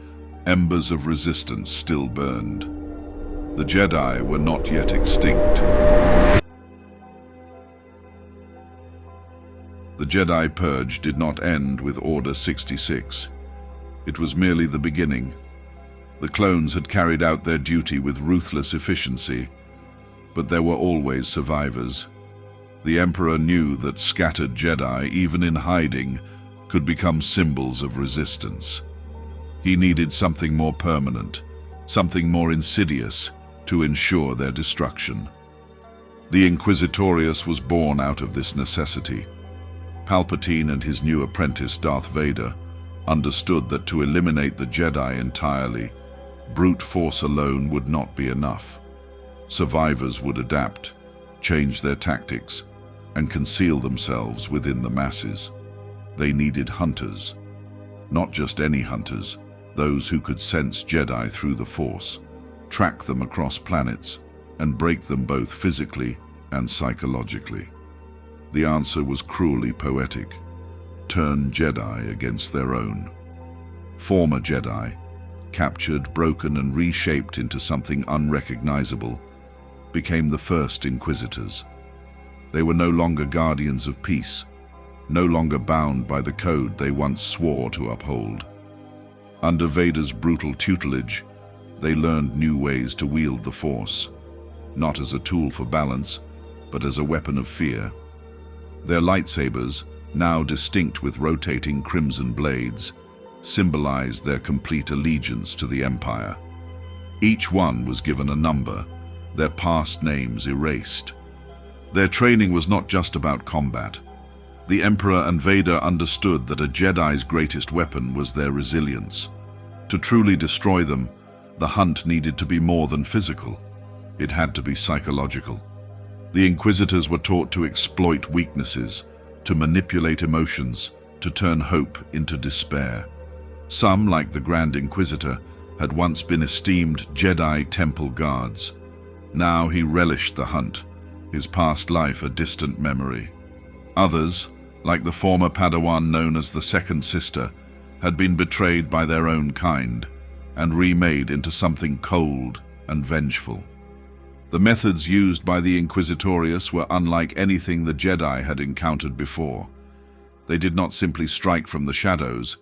embers of resistance still burned. The Jedi were not yet extinct. The Jedi Purge did not end with Order 66. It was merely the beginning. The clones had carried out their duty with ruthless efficiency, but there were always survivors. The Emperor knew that scattered Jedi, even in hiding, could become symbols of resistance. He needed something more permanent, something more insidious, to ensure their destruction. The Inquisitorius was born out of this necessity. Palpatine and his new apprentice Darth Vader understood that to eliminate the Jedi entirely, brute force alone would not be enough. Survivors would adapt, change their tactics, and conceal themselves within the masses. They needed hunters. Not just any hunters, those who could sense Jedi through the Force, track them across planets, and break them both physically and psychologically. The answer was cruelly poetic. Turn Jedi against their own. Former Jedi, captured, broken, and reshaped into something unrecognizable, became the first Inquisitors. They were no longer guardians of peace, no longer bound by the code they once swore to uphold. Under Vader's brutal tutelage, they learned new ways to wield the Force, not as a tool for balance, but as a weapon of fear. Their lightsabers, now distinct with rotating crimson blades, symbolized their complete allegiance to the Empire. Each one was given a number, their past names erased. Their training was not just about combat. The Emperor and Vader understood that a Jedi's greatest weapon was their resilience. To truly destroy them, the hunt needed to be more than physical. It had to be psychological. The Inquisitors were taught to exploit weaknesses, to manipulate emotions, to turn hope into despair. Some, like the Grand Inquisitor, had once been esteemed Jedi temple guards. Now he relished the hunt, his past life a distant memory. Others, like the former Padawan known as the Second Sister, had been betrayed by their own kind and remade into something cold and vengeful. The methods used by the Inquisitorius were unlike anything the Jedi had encountered before. They did not simply strike from the shadows.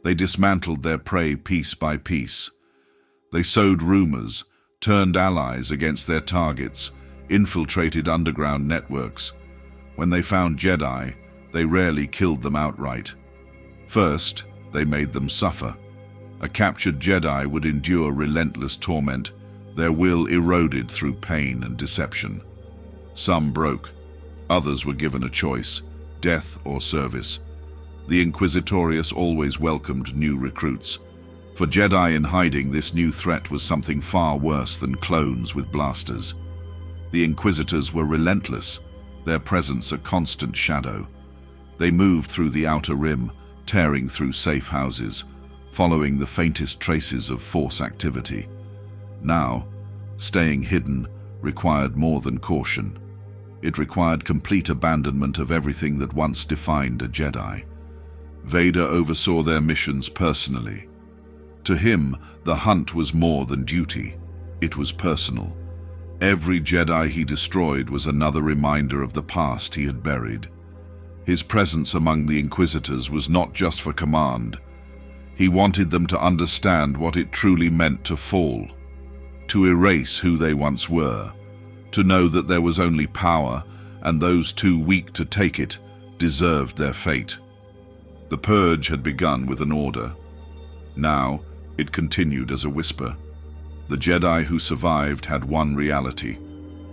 They dismantled their prey piece by piece. They sowed rumors, turned allies against their targets, infiltrated underground networks. When they found Jedi, they rarely killed them outright. First, they made them suffer. A captured Jedi would endure relentless torment, their will eroded through pain and deception. Some broke. Others were given a choice, death or service. The Inquisitorius always welcomed new recruits. For Jedi in hiding, this new threat was something far worse than clones with blasters. The Inquisitors were relentless, their presence a constant shadow. They moved through the outer rim, tearing through safe houses, following the faintest traces of Force activity. Now, staying hidden required more than caution. It required complete abandonment of everything that once defined a Jedi. Vader oversaw their missions personally. To him, the hunt was more than duty. It was personal. Every Jedi he destroyed was another reminder of the past he had buried. His presence among the Inquisitors was not just for command. He wanted them to understand what it truly meant to fall, to erase who they once were, to know that there was only power, and those too weak to take it deserved their fate. The purge had begun with an order. Now, it continued as a whisper. The Jedi who survived had one reality.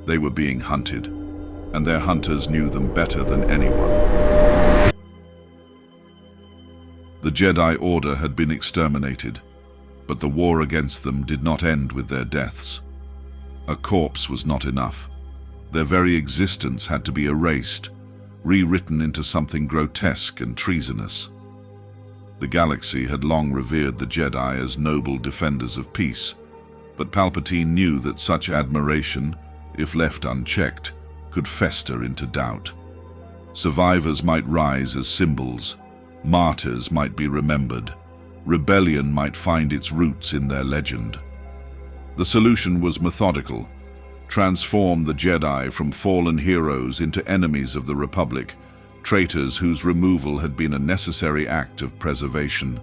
They were being hunted, and their hunters knew them better than anyone. The Jedi Order had been exterminated, but the war against them did not end with their deaths. A corpse was not enough. Their very existence had to be erased, rewritten into something grotesque and treasonous. The galaxy had long revered the Jedi as noble defenders of peace, but Palpatine knew that such admiration, if left unchecked, could fester into doubt. Survivors might rise as symbols, martyrs might be remembered, rebellion might find its roots in their legend. The solution was methodical: transform the Jedi from fallen heroes into enemies of the Republic, traitors whose removal had been a necessary act of preservation.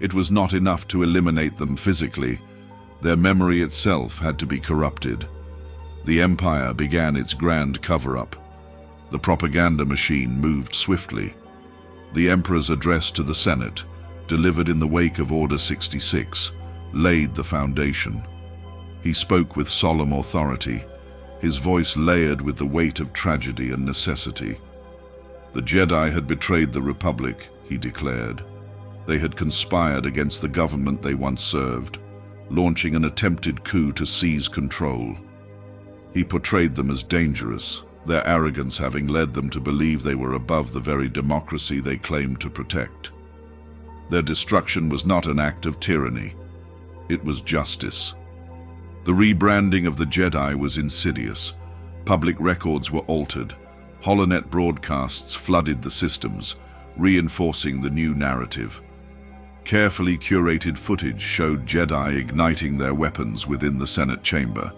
It was not enough to eliminate them physically. Their memory itself had to be corrupted. The Empire began its grand cover-up. The propaganda machine moved swiftly. The Emperor's address to the Senate, delivered in the wake of Order 66, laid the foundation. He spoke with solemn authority, his voice layered with the weight of tragedy and necessity. The Jedi had betrayed the Republic, he declared. They had conspired against the government they once served, launching an attempted coup to seize control. He portrayed them as dangerous, their arrogance having led them to believe they were above the very democracy they claimed to protect. Their destruction was not an act of tyranny. It was justice. The rebranding of the Jedi was insidious. Public records were altered. Holonet broadcasts flooded the systems, reinforcing the new narrative. Carefully curated footage showed Jedi igniting their weapons within the Senate chamber,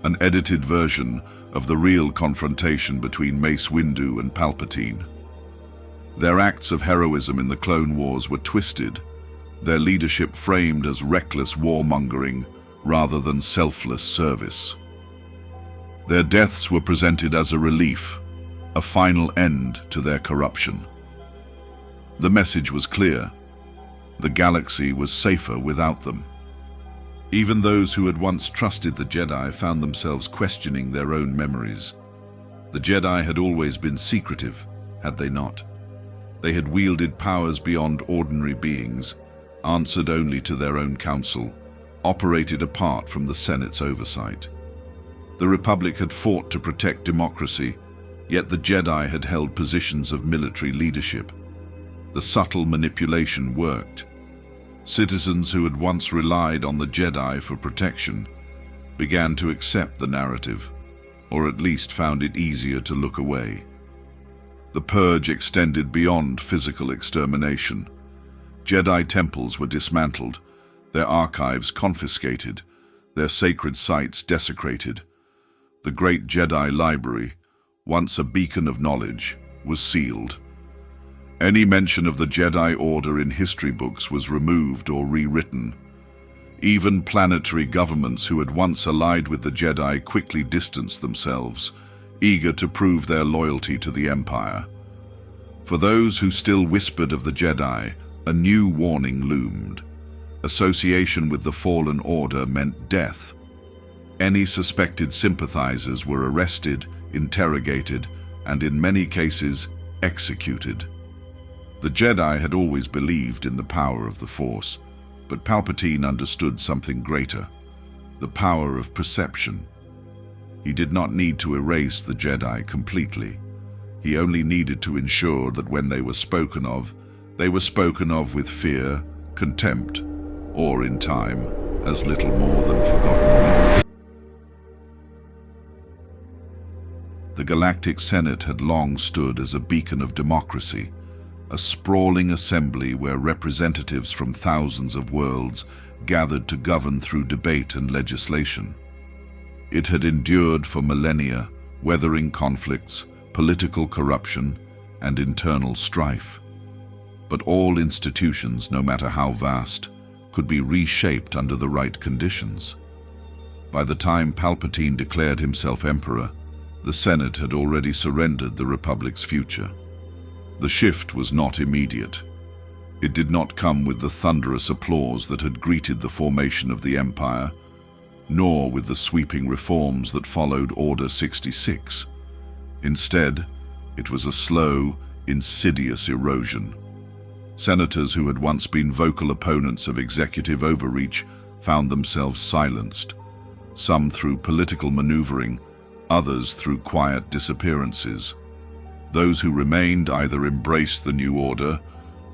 an edited version of the real confrontation between Mace Windu and Palpatine. Their acts of heroism in the Clone Wars were twisted, their leadership framed as reckless warmongering rather than selfless service. Their deaths were presented as a relief, a final end to their corruption. The message was clear: the galaxy was safer without them. Even those who had once trusted the Jedi found themselves questioning their own memories. The Jedi had always been secretive, had they not? They had wielded powers beyond ordinary beings, answered only to their own council, operated apart from the Senate's oversight. The Republic had fought to protect democracy, yet the Jedi had held positions of military leadership. The subtle manipulation worked. Citizens who had once relied on the Jedi for protection began to accept the narrative, or at least found it easier to look away. The purge extended beyond physical extermination. Jedi temples were dismantled, their archives confiscated, their sacred sites desecrated. The great Jedi library, once a beacon of knowledge, was sealed. Any mention of the Jedi Order in history books was removed or rewritten. Even planetary governments who had once allied with the Jedi quickly distanced themselves, eager to prove their loyalty to the Empire. For those who still whispered of the Jedi, a new warning loomed. Association with the Fallen Order meant death. Any suspected sympathizers were arrested, interrogated, and in many cases, executed. The Jedi had always believed in the power of the Force, but Palpatine understood something greater: the power of perception. He did not need to erase the Jedi completely. He only needed to ensure that when they were spoken of with fear, contempt, or in time, as little more than forgotten myths. The Galactic Senate had long stood as a beacon of democracy, a sprawling assembly where representatives from thousands of worlds gathered to govern through debate and legislation. It had endured for millennia, weathering conflicts, political corruption, and internal strife. But all institutions, no matter how vast, could be reshaped under the right conditions. By the time Palpatine declared himself Emperor, the Senate had already surrendered the Republic's future. The shift was not immediate. It did not come with the thunderous applause that had greeted the formation of the Empire, nor with the sweeping reforms that followed Order 66. Instead, it was a slow, insidious erosion. Senators who had once been vocal opponents of executive overreach found themselves silenced, some through political maneuvering, others through quiet disappearances. Those who remained either embraced the new order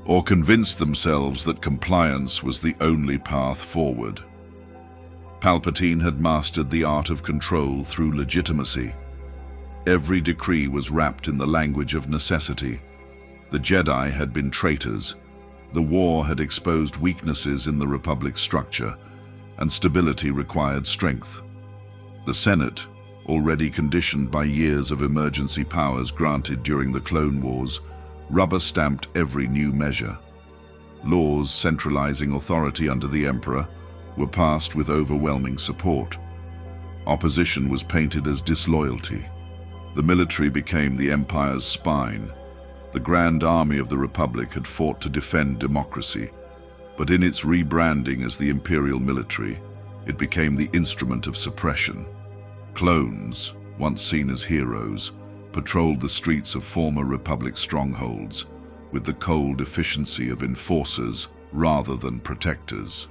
or convinced themselves that compliance was the only path forward. Palpatine had mastered the art of control through legitimacy. Every decree was wrapped in the language of necessity. The Jedi had been traitors. The war had exposed weaknesses in the Republic's structure, and stability required strength. The Senate, already conditioned by years of emergency powers granted during the Clone Wars, rubber-stamped every new measure. Laws centralizing authority under the Emperor were passed with overwhelming support. Opposition was painted as disloyalty. The military became the Empire's spine. The Grand Army of the Republic had fought to defend democracy, but in its rebranding as the Imperial military, it became the instrument of suppression. Clones, once seen as heroes, patrolled the streets of former Republic strongholds with the cold efficiency of enforcers rather than protectors.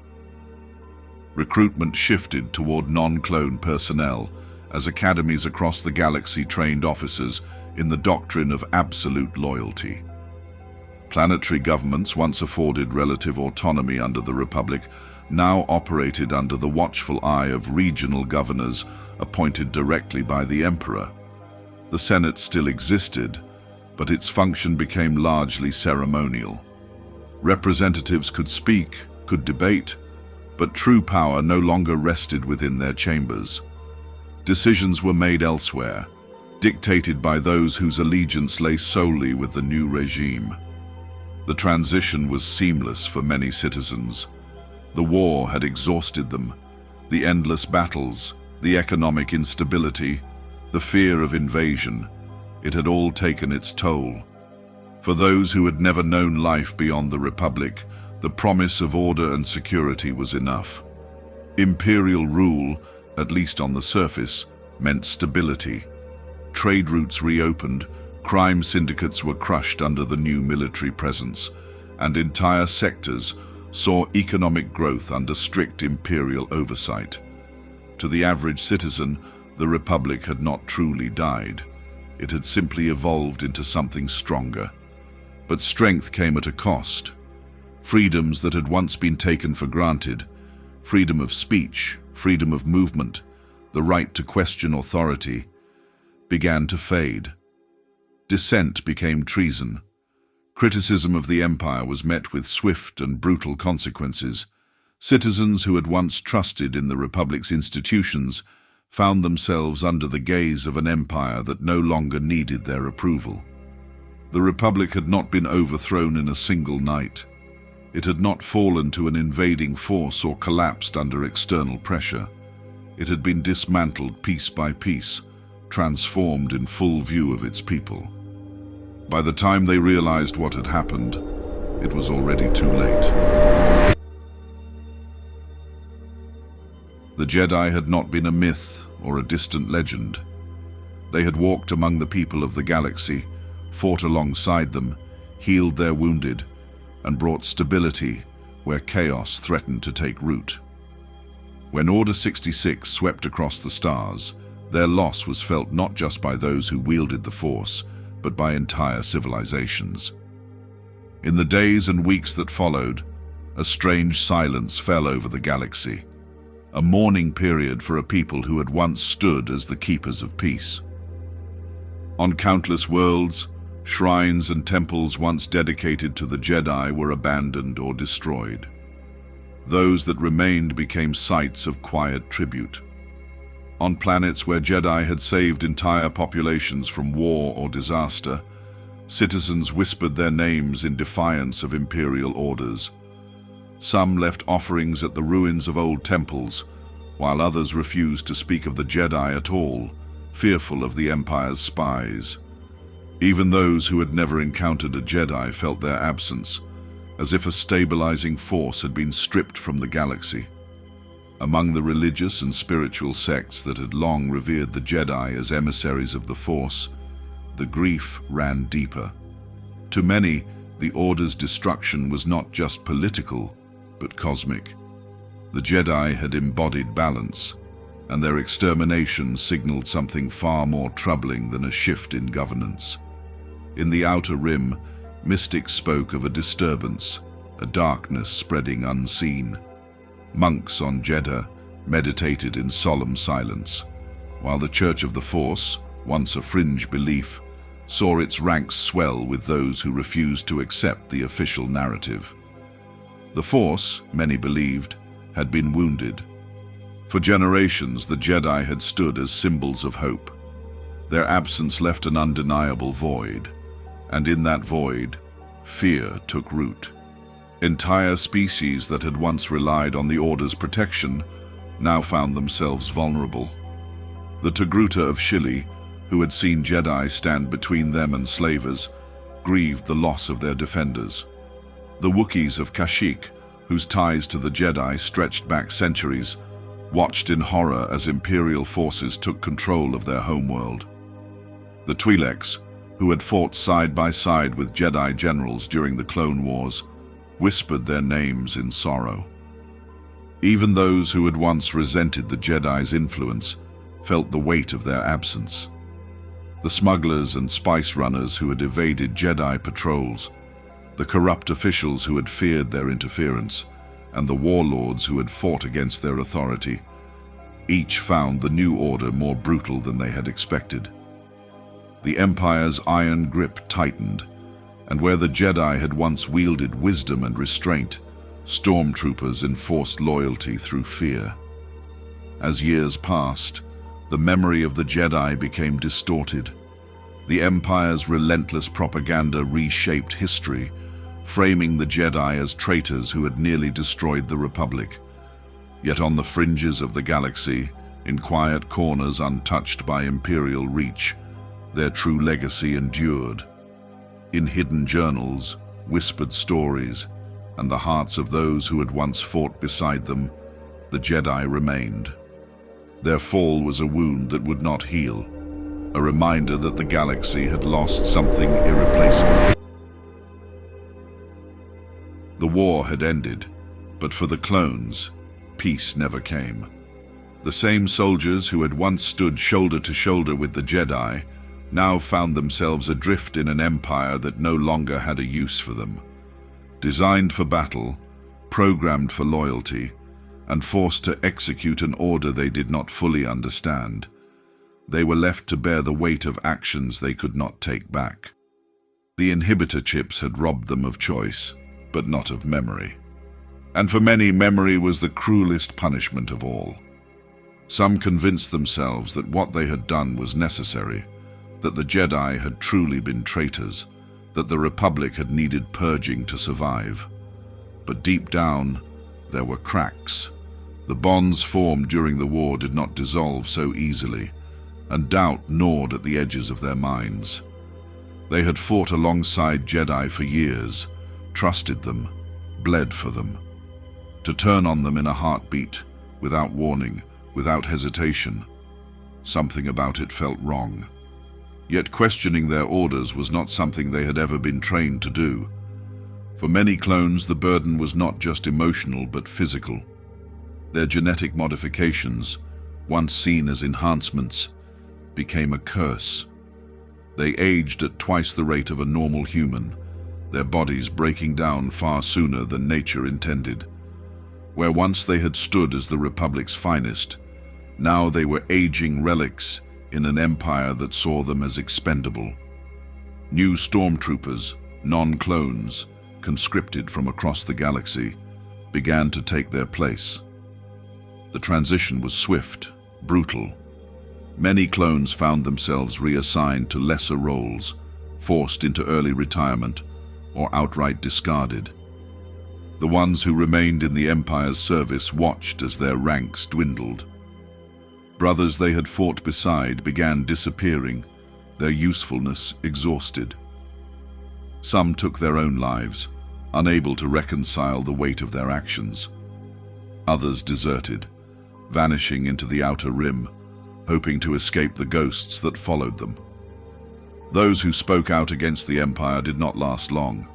Recruitment shifted toward non-clone personnel as academies across the galaxy trained officers in the doctrine of absolute loyalty. Planetary governments, once afforded relative autonomy under the Republic, now operated under the watchful eye of regional governors appointed directly by the Emperor. The Senate still existed, but its function became largely ceremonial. Representatives could speak, could debate, but true power no longer rested within their chambers. Decisions were made elsewhere, dictated by those whose allegiance lay solely with the new regime. The transition was seamless for many citizens. The war had exhausted them. The endless battles, the economic instability, the fear of invasion, it had all taken its toll. For those who had never known life beyond the Republic, the promise of order and security was enough. Imperial rule, at least on the surface, meant stability. Trade routes reopened, crime syndicates were crushed under the new military presence, and entire sectors saw economic growth under strict imperial oversight. To the average citizen, the Republic had not truly died. It had simply evolved into something stronger. But strength came at a cost. Freedoms that had once been taken for granted, freedom of speech, freedom of movement, the right to question authority, began to fade. Dissent became treason. Criticism of the Empire was met with swift and brutal consequences. Citizens who had once trusted in the Republic's institutions found themselves under the gaze of an empire that no longer needed their approval. The Republic had not been overthrown in a single night. It had not fallen to an invading force or collapsed under external pressure. It had been dismantled piece by piece, transformed in full view of its people. By the time they realized what had happened, it was already too late. The Jedi had not been a myth or a distant legend. They had walked among the people of the galaxy, fought alongside them, healed their wounded, and brought stability where chaos threatened to take root. When Order 66 swept across the stars, their loss was felt not just by those who wielded the Force, but by entire civilizations. In the days and weeks that followed, a strange silence fell over the galaxy, a mourning period for a people who had once stood as the keepers of peace. On countless worlds, shrines and temples once dedicated to the Jedi were abandoned or destroyed. Those that remained became sites of quiet tribute. On planets where Jedi had saved entire populations from war or disaster, Citizens whispered their names in defiance of Imperial orders. Some left offerings at the ruins of old temples, while others refused to speak of the Jedi at all, fearful of the Empire's spies. Even those who had never encountered a Jedi felt their absence, as if a stabilizing force had been stripped from the galaxy. Among the religious and spiritual sects that had long revered the Jedi as emissaries of the Force, the grief ran deeper. To many, the Order's destruction was not just political, but cosmic. The Jedi had embodied balance, and their extermination signaled something far more troubling than a shift in governance. In the Outer Rim, mystics spoke of a disturbance, a darkness spreading unseen. Monks on Jeddah meditated in solemn silence, while the Church of the Force, once a fringe belief, saw its ranks swell with those who refused to accept the official narrative. The Force, many believed, had been wounded. For generations, the Jedi had stood as symbols of hope. Their absence left an undeniable void, and in that void, fear took root. Entire species that had once relied on the Order's protection now found themselves vulnerable. The Togruta of Shili, who had seen Jedi stand between them and slavers, grieved the loss of their defenders. The Wookiees of Kashyyyk, whose ties to the Jedi stretched back centuries, watched in horror as Imperial forces took control of their homeworld. The Twi'leks, who had fought side by side with Jedi generals during the Clone Wars, whispered their names in sorrow. Even those who had once resented the Jedi's influence felt the weight of their absence. The smugglers and spice runners who had evaded Jedi patrols, the corrupt officials who had feared their interference, and the warlords who had fought against their authority, each found the new order more brutal than they had expected. The Empire's iron grip tightened, and where the Jedi had once wielded wisdom and restraint, stormtroopers enforced loyalty through fear. As years passed, the memory of the Jedi became distorted. The Empire's relentless propaganda reshaped history, framing the Jedi as traitors who had nearly destroyed the Republic. Yet on the fringes of the galaxy, in quiet corners untouched by Imperial reach, their true legacy endured. In hidden journals, whispered stories, and the hearts of those who had once fought beside them, the Jedi remained. Their fall was a wound that would not heal, a reminder that the galaxy had lost something irreplaceable. The war had ended, but for the clones, peace never came. The same soldiers who had once stood shoulder to shoulder with the Jedi now found themselves adrift in an empire that no longer had a use for them. Designed for battle, programmed for loyalty, and forced to execute an order they did not fully understand, they were left to bear the weight of actions they could not take back. The inhibitor chips had robbed them of choice, but not of memory. And for many, memory was the cruelest punishment of all. Some convinced themselves that what they had done was necessary, that the Jedi had truly been traitors, that the Republic had needed purging to survive. But deep down, there were cracks. The bonds formed during the war did not dissolve so easily, and doubt gnawed at the edges of their minds. They had fought alongside Jedi for years, trusted them, bled for them. To turn on them in a heartbeat, without warning, without hesitation, something about it felt wrong. Yet questioning their orders was not something they had ever been trained to do. For many clones, the burden was not just emotional but physical. Their genetic modifications, once seen as enhancements, became a curse. They aged at twice the rate of a normal human, their bodies breaking down far sooner than nature intended. Where once they had stood as the Republic's finest, now they were aging relics in an empire that saw them as expendable. New stormtroopers, non-clones, conscripted from across the galaxy, began to take their place. The transition was swift, brutal. Many clones found themselves reassigned to lesser roles, forced into early retirement, or outright discarded. The ones who remained in the Empire's service watched as their ranks dwindled. Brothers they had fought beside began disappearing, their usefulness exhausted. Some took their own lives, unable to reconcile the weight of their actions. Others deserted, vanishing into the outer rim, hoping to escape the ghosts that followed them. Those who spoke out against the Empire did not last long.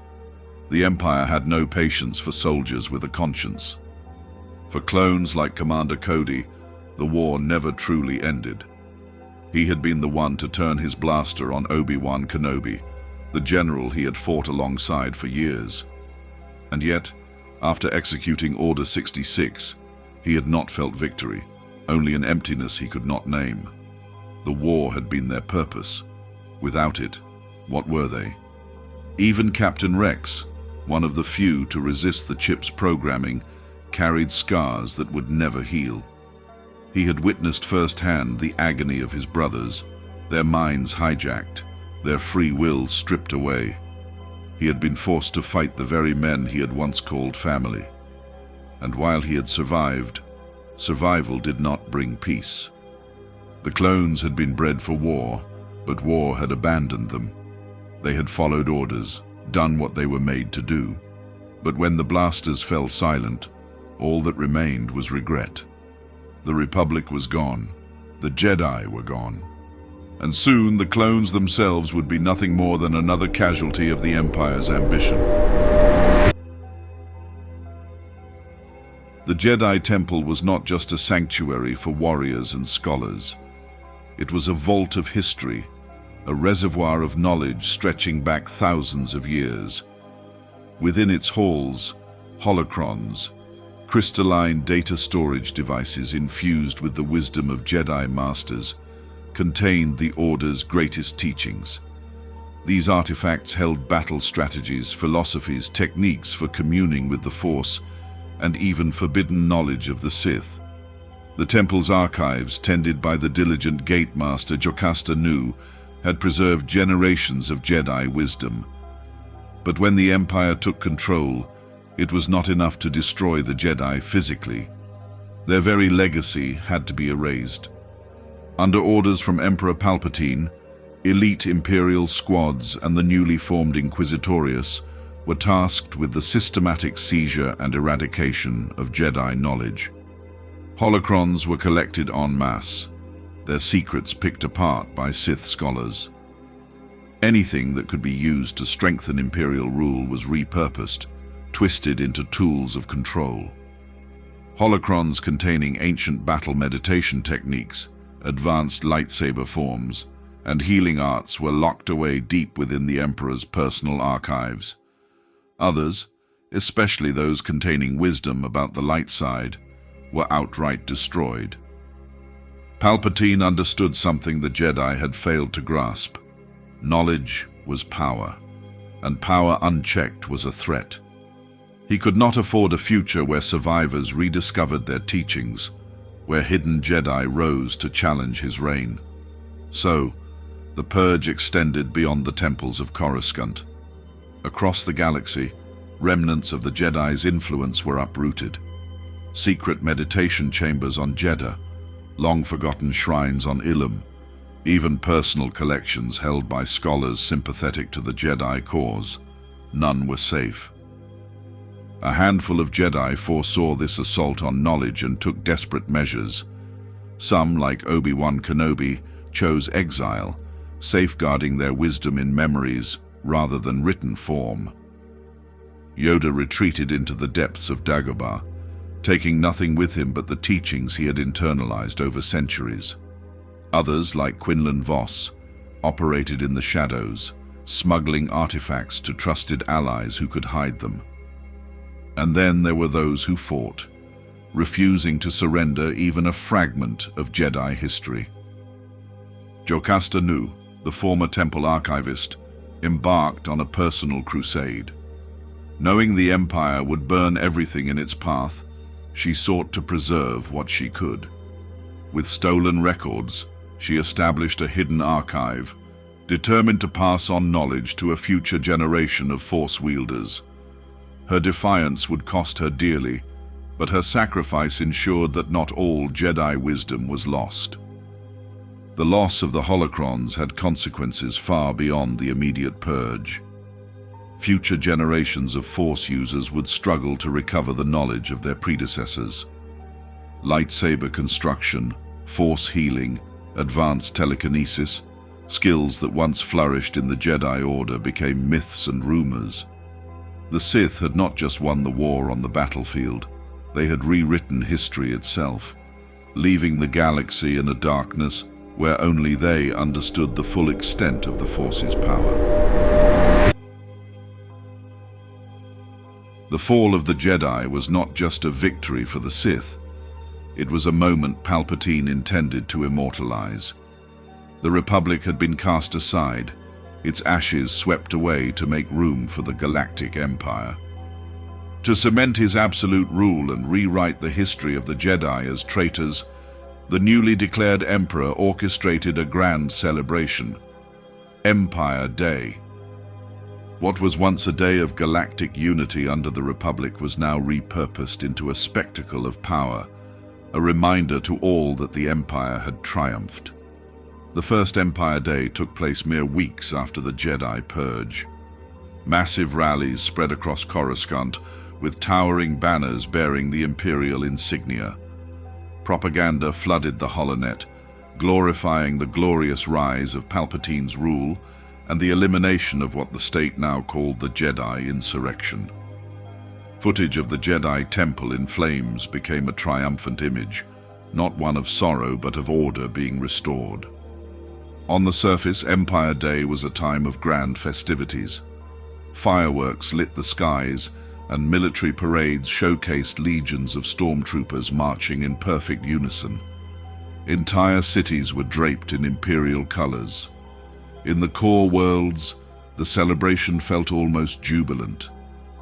The Empire had no patience for soldiers with a conscience. For clones like Commander Cody, the war never truly ended. He had been the one to turn his blaster on Obi-Wan Kenobi, the general he had fought alongside for years. And yet, after executing Order 66, he had not felt victory, only an emptiness he could not name. The war had been their purpose. Without it, what were they? Even Captain Rex, one of the few to resist the chip's programming, carried scars that would never heal. He had witnessed firsthand the agony of his brothers, their minds hijacked, their free will stripped away. He had been forced to fight the very men he had once called family. And while he had survived, survival did not bring peace. The clones had been bred for war, but war had abandoned them. They had followed orders, done what they were made to do. But when the blasters fell silent, all that remained was regret. The Republic was gone. The Jedi were gone. And soon the clones themselves would be nothing more than another casualty of the Empire's ambition. The Jedi Temple was not just a sanctuary for warriors and scholars. It was a vault of history, a reservoir of knowledge stretching back thousands of years. Within its halls, Holocrons, crystalline data storage devices infused with the wisdom of Jedi Masters, contained the Order's greatest teachings. These artifacts held battle strategies, philosophies, techniques for communing with the Force, and even forbidden knowledge of the Sith. The Temple's archives, tended by the diligent Gate Master Jocasta Nu, had preserved generations of Jedi wisdom. But when the Empire took control, it was not enough to destroy the Jedi physically. Their very legacy had to be erased. Under orders from Emperor Palpatine, elite Imperial squads and the newly formed Inquisitors were tasked with the systematic seizure and eradication of Jedi knowledge. Holocrons were collected en masse, their secrets picked apart by Sith scholars. Anything that could be used to strengthen Imperial rule was repurposed, twisted into tools of control. Holocrons containing ancient battle meditation techniques, advanced lightsaber forms, and healing arts were locked away deep within the Emperor's personal archives. Others, especially those containing wisdom about the light side, were outright destroyed. Palpatine understood something the Jedi had failed to grasp. Knowledge was power, and power unchecked was a threat. He could not afford a future where survivors rediscovered their teachings, where hidden Jedi rose to challenge his reign. So, the purge extended beyond the temples of Coruscant. Across the galaxy, remnants of the Jedi's influence were uprooted. Secret meditation chambers on Jeddah, long-forgotten shrines on Ilum, even personal collections held by scholars sympathetic to the Jedi cause. None were safe. A handful of Jedi foresaw this assault on knowledge and took desperate measures. Some, like Obi-Wan Kenobi, chose exile, safeguarding their wisdom in memories rather than written form. Yoda retreated into the depths of Dagobah, taking nothing with him but the teachings he had internalized over centuries. Others, like Quinlan Vos, operated in the shadows, smuggling artifacts to trusted allies who could hide them. And then there were those who fought, refusing to surrender even a fragment of Jedi history. Jocasta Nu, the former temple archivist, embarked on a personal crusade. Knowing the Empire would burn everything in its path, she sought to preserve what she could. With stolen records, she established a hidden archive, determined to pass on knowledge to a future generation of Force wielders. Her defiance would cost her dearly, but her sacrifice ensured that not all Jedi wisdom was lost. The loss of the Holocrons had consequences far beyond the immediate purge. Future generations of Force users would struggle to recover the knowledge of their predecessors. Lightsaber construction, Force healing, advanced telekinesis, skills that once flourished in the Jedi Order became myths and rumors. The Sith had not just won the war on the battlefield, they had rewritten history itself, leaving the galaxy in a darkness where only they understood the full extent of the Force's power. The fall of the Jedi was not just a victory for the Sith, it was a moment Palpatine intended to immortalize. The Republic had been cast aside, its ashes swept away to make room for the Galactic Empire. To cement his absolute rule and rewrite the history of the Jedi as traitors, the newly declared Emperor orchestrated a grand celebration, Empire Day. What was once a day of galactic unity under the Republic was now repurposed into a spectacle of power, a reminder to all that the Empire had triumphed. The first Empire Day took place mere weeks after the Jedi Purge. Massive rallies spread across Coruscant, with towering banners bearing the Imperial insignia. Propaganda flooded the holonet, glorifying the glorious rise of Palpatine's rule and the elimination of what the state now called the Jedi insurrection. Footage of the Jedi Temple in flames became a triumphant image, not one of sorrow but of order being restored. On the surface, Empire Day was a time of grand festivities. Fireworks lit the skies, and military parades showcased legions of stormtroopers marching in perfect unison. Entire cities were draped in Imperial colors. In the core worlds, the celebration felt almost jubilant.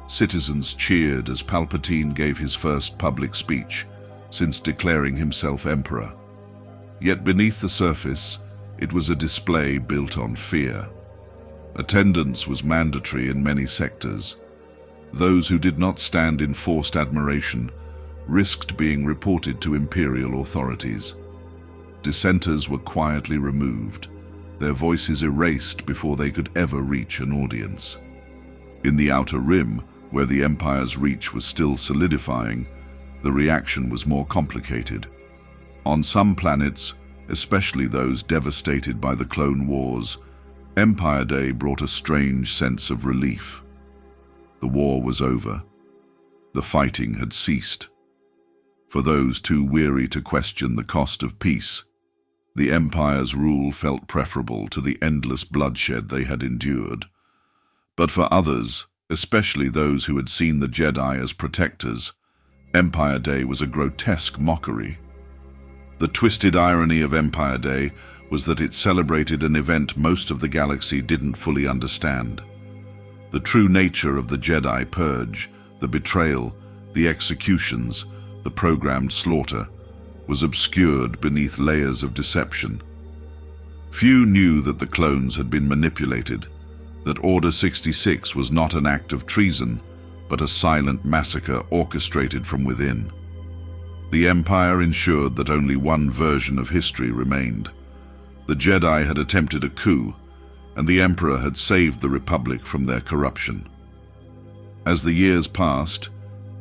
Citizens cheered as Palpatine gave his first public speech since declaring himself Emperor. Yet beneath the surface, it was a display built on fear. Attendance was mandatory in many sectors. Those who did not stand in forced admiration risked being reported to Imperial authorities. Dissenters were quietly removed, their voices erased before they could ever reach an audience. In the Outer Rim, where the Empire's reach was still solidifying, the reaction was more complicated. On some planets, especially those devastated by the Clone Wars, Empire Day brought a strange sense of relief. The war was over. The fighting had ceased. For those too weary to question the cost of peace, the Empire's rule felt preferable to the endless bloodshed they had endured. But for others, especially those who had seen the Jedi as protectors, Empire Day was a grotesque mockery. The twisted irony of Empire Day was that it celebrated an event most of the galaxy didn't fully understand. The true nature of the Jedi Purge, the betrayal, the executions, the programmed slaughter, was obscured beneath layers of deception. Few knew that the clones had been manipulated, that Order 66 was not an act of treason, but a silent massacre orchestrated from within. The Empire ensured that only one version of history remained. The Jedi had attempted a coup, and the Emperor had saved the Republic from their corruption. As the years passed,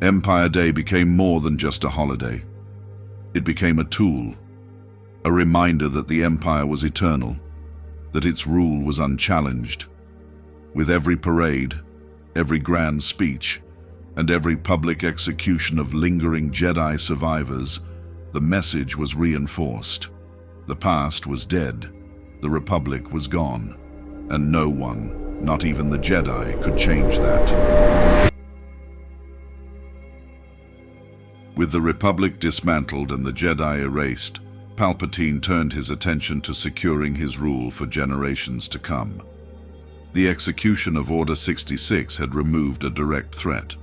Empire Day became more than just a holiday. It became a tool, a reminder that the Empire was eternal, that its rule was unchallenged. With every parade, every grand speech, and every public execution of lingering Jedi survivors, the message was reinforced. The past was dead, the Republic was gone, and no one, not even the Jedi, could change that. With the Republic dismantled and the Jedi erased, Palpatine turned his attention to securing his rule for generations to come. The execution of Order 66 had removed a direct threat,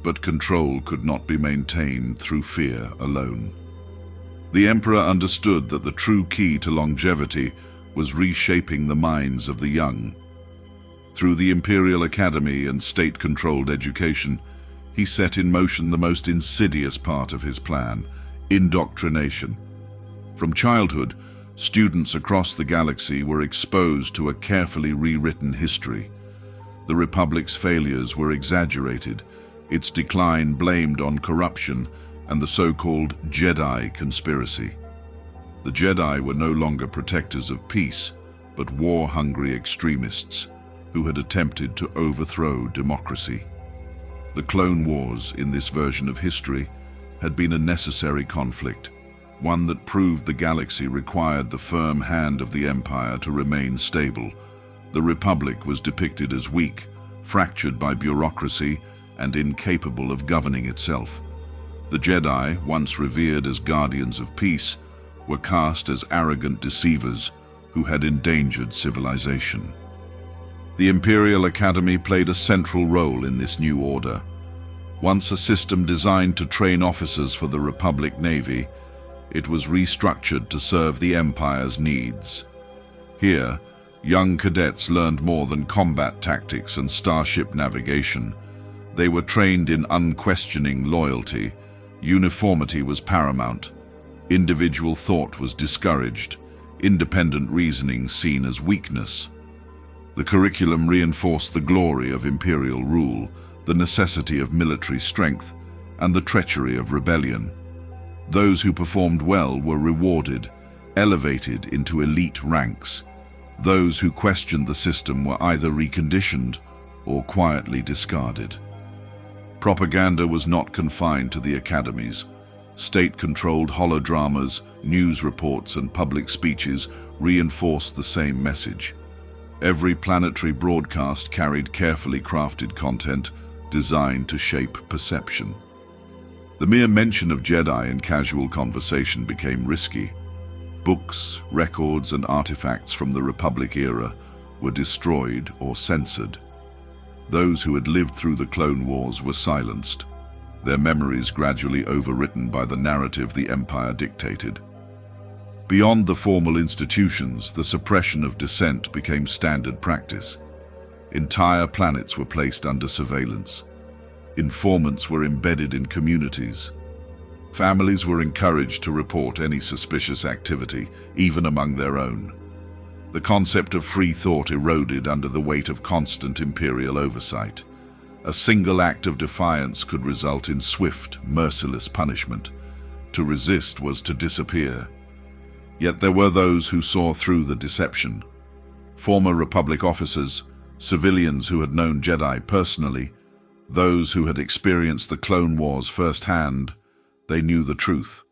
but control could not be maintained through fear alone. The Emperor understood that the true key to longevity was reshaping the minds of the young. Through the Imperial Academy and state-controlled education, he set in motion the most insidious part of his plan: indoctrination. From childhood, students across the galaxy were exposed to a carefully rewritten history. The Republic's failures were exaggerated, its decline blamed on corruption and the so-called Jedi conspiracy. The Jedi were no longer protectors of peace, but war-hungry extremists who had attempted to overthrow democracy. The Clone Wars, in this version of history, had been a necessary conflict, one that proved the galaxy required the firm hand of the Empire to remain stable. The Republic was depicted as weak, fractured by bureaucracy, and incapable of governing itself. The Jedi, once revered as guardians of peace, were cast as arrogant deceivers who had endangered civilization. The Imperial Academy played a central role in this new order. Once a system designed to train officers for the Republic Navy, it was restructured to serve the Empire's needs. Here, young cadets learned more than combat tactics and starship navigation. They were trained in unquestioning loyalty. Uniformity was paramount. Individual thought was discouraged, independent reasoning seen as weakness. The curriculum reinforced the glory of imperial rule, the necessity of military strength, and the treachery of rebellion. Those who performed well were rewarded, elevated into elite ranks. Those who questioned the system were either reconditioned or quietly discarded. Propaganda was not confined to the academies. State-controlled holodramas, news reports, and public speeches reinforced the same message. Every planetary broadcast carried carefully crafted content designed to shape perception. The mere mention of Jedi in casual conversation became risky. Books, records, and artifacts from the Republic era were destroyed or censored. Those who had lived through the Clone Wars were silenced, their memories gradually overwritten by the narrative the Empire dictated. Beyond the formal institutions, the suppression of dissent became standard practice. Entire planets were placed under surveillance. Informants were embedded in communities. Families were encouraged to report any suspicious activity, even among their own. The concept of free thought eroded under the weight of constant imperial oversight. A single act of defiance could result in swift, merciless punishment. To resist was to disappear. Yet there were those who saw through the deception. Former Republic officers, civilians who had known Jedi personally, those who had experienced the Clone Wars firsthand, they knew the truth.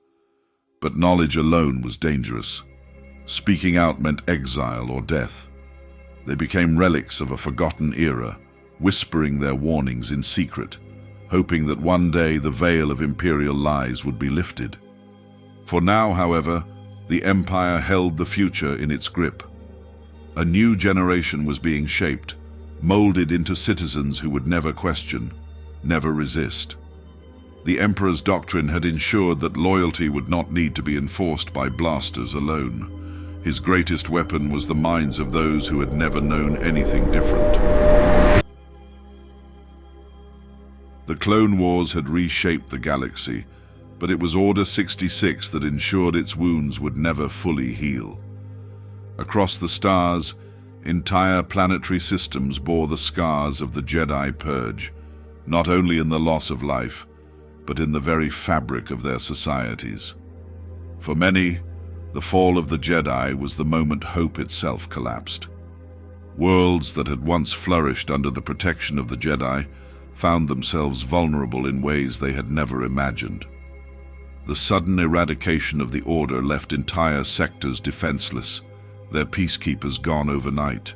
But knowledge alone was dangerous. Speaking out meant exile or death. They became relics of a forgotten era, whispering their warnings in secret, hoping that one day the veil of imperial lies would be lifted. For now, however, the Empire held the future in its grip. A new generation was being shaped, molded into citizens who would never question, never resist. The Emperor's doctrine had ensured that loyalty would not need to be enforced by blasters alone. His greatest weapon was the minds of those who had never known anything different. The Clone Wars had reshaped the galaxy, but it was Order 66 that ensured its wounds would never fully heal. Across the stars, entire planetary systems bore the scars of the Jedi Purge, not only in the loss of life, but in the very fabric of their societies. For many, the fall of the Jedi was the moment hope itself collapsed. Worlds that had once flourished under the protection of the Jedi found themselves vulnerable in ways they had never imagined. The sudden eradication of the Order left entire sectors defenseless, their peacekeepers gone overnight.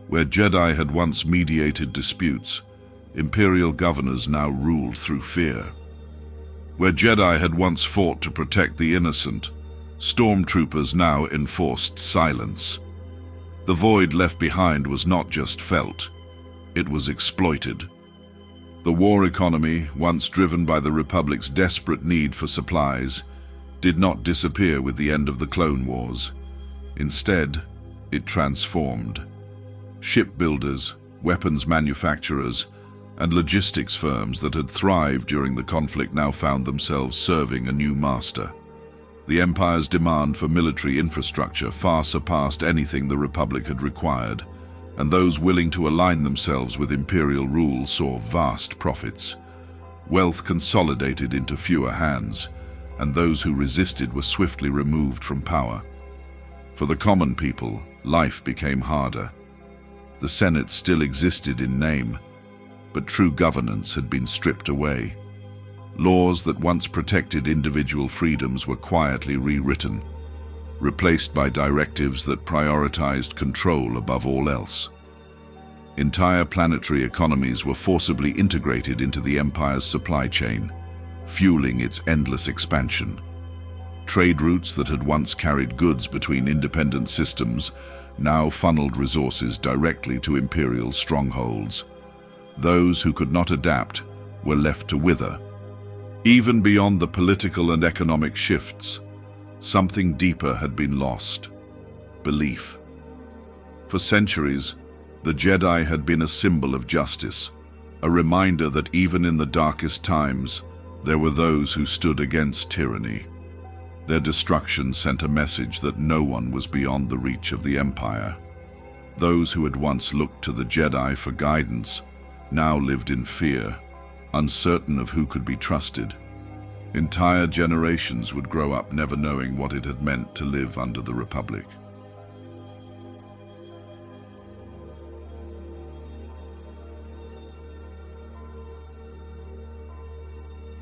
Where Jedi had once mediated disputes, Imperial governors now ruled through fear. Where Jedi had once fought to protect the innocent, stormtroopers now enforced silence. The void left behind was not just felt, it was exploited. The war economy, once driven by the Republic's desperate need for supplies, did not disappear with the end of the Clone Wars. Instead, it transformed. Shipbuilders, weapons manufacturers, and logistics firms that had thrived during the conflict now found themselves serving a new master. The Empire's demand for military infrastructure far surpassed anything the Republic had required, and those willing to align themselves with Imperial rule saw vast profits. Wealth consolidated into fewer hands, and those who resisted were swiftly removed from power. For the common people, life became harder. The Senate still existed in name, but true governance had been stripped away. Laws that once protected individual freedoms were quietly rewritten, replaced by directives that prioritized control above all else. Entire planetary economies were forcibly integrated into the Empire's supply chain, fueling its endless expansion. Trade routes that had once carried goods between independent systems now funneled resources directly to Imperial strongholds. Those who could not adapt were left to wither. Even beyond the political and economic shifts, something deeper had been lost: belief. For centuries, the Jedi had been a symbol of justice, a reminder that even in the darkest times, there were those who stood against tyranny. Their destruction sent a message that no one was beyond the reach of the Empire. Those who had once looked to the Jedi for guidance now lived in fear, uncertain of who could be trusted. Entire generations would grow up never knowing what it had meant to live under the Republic.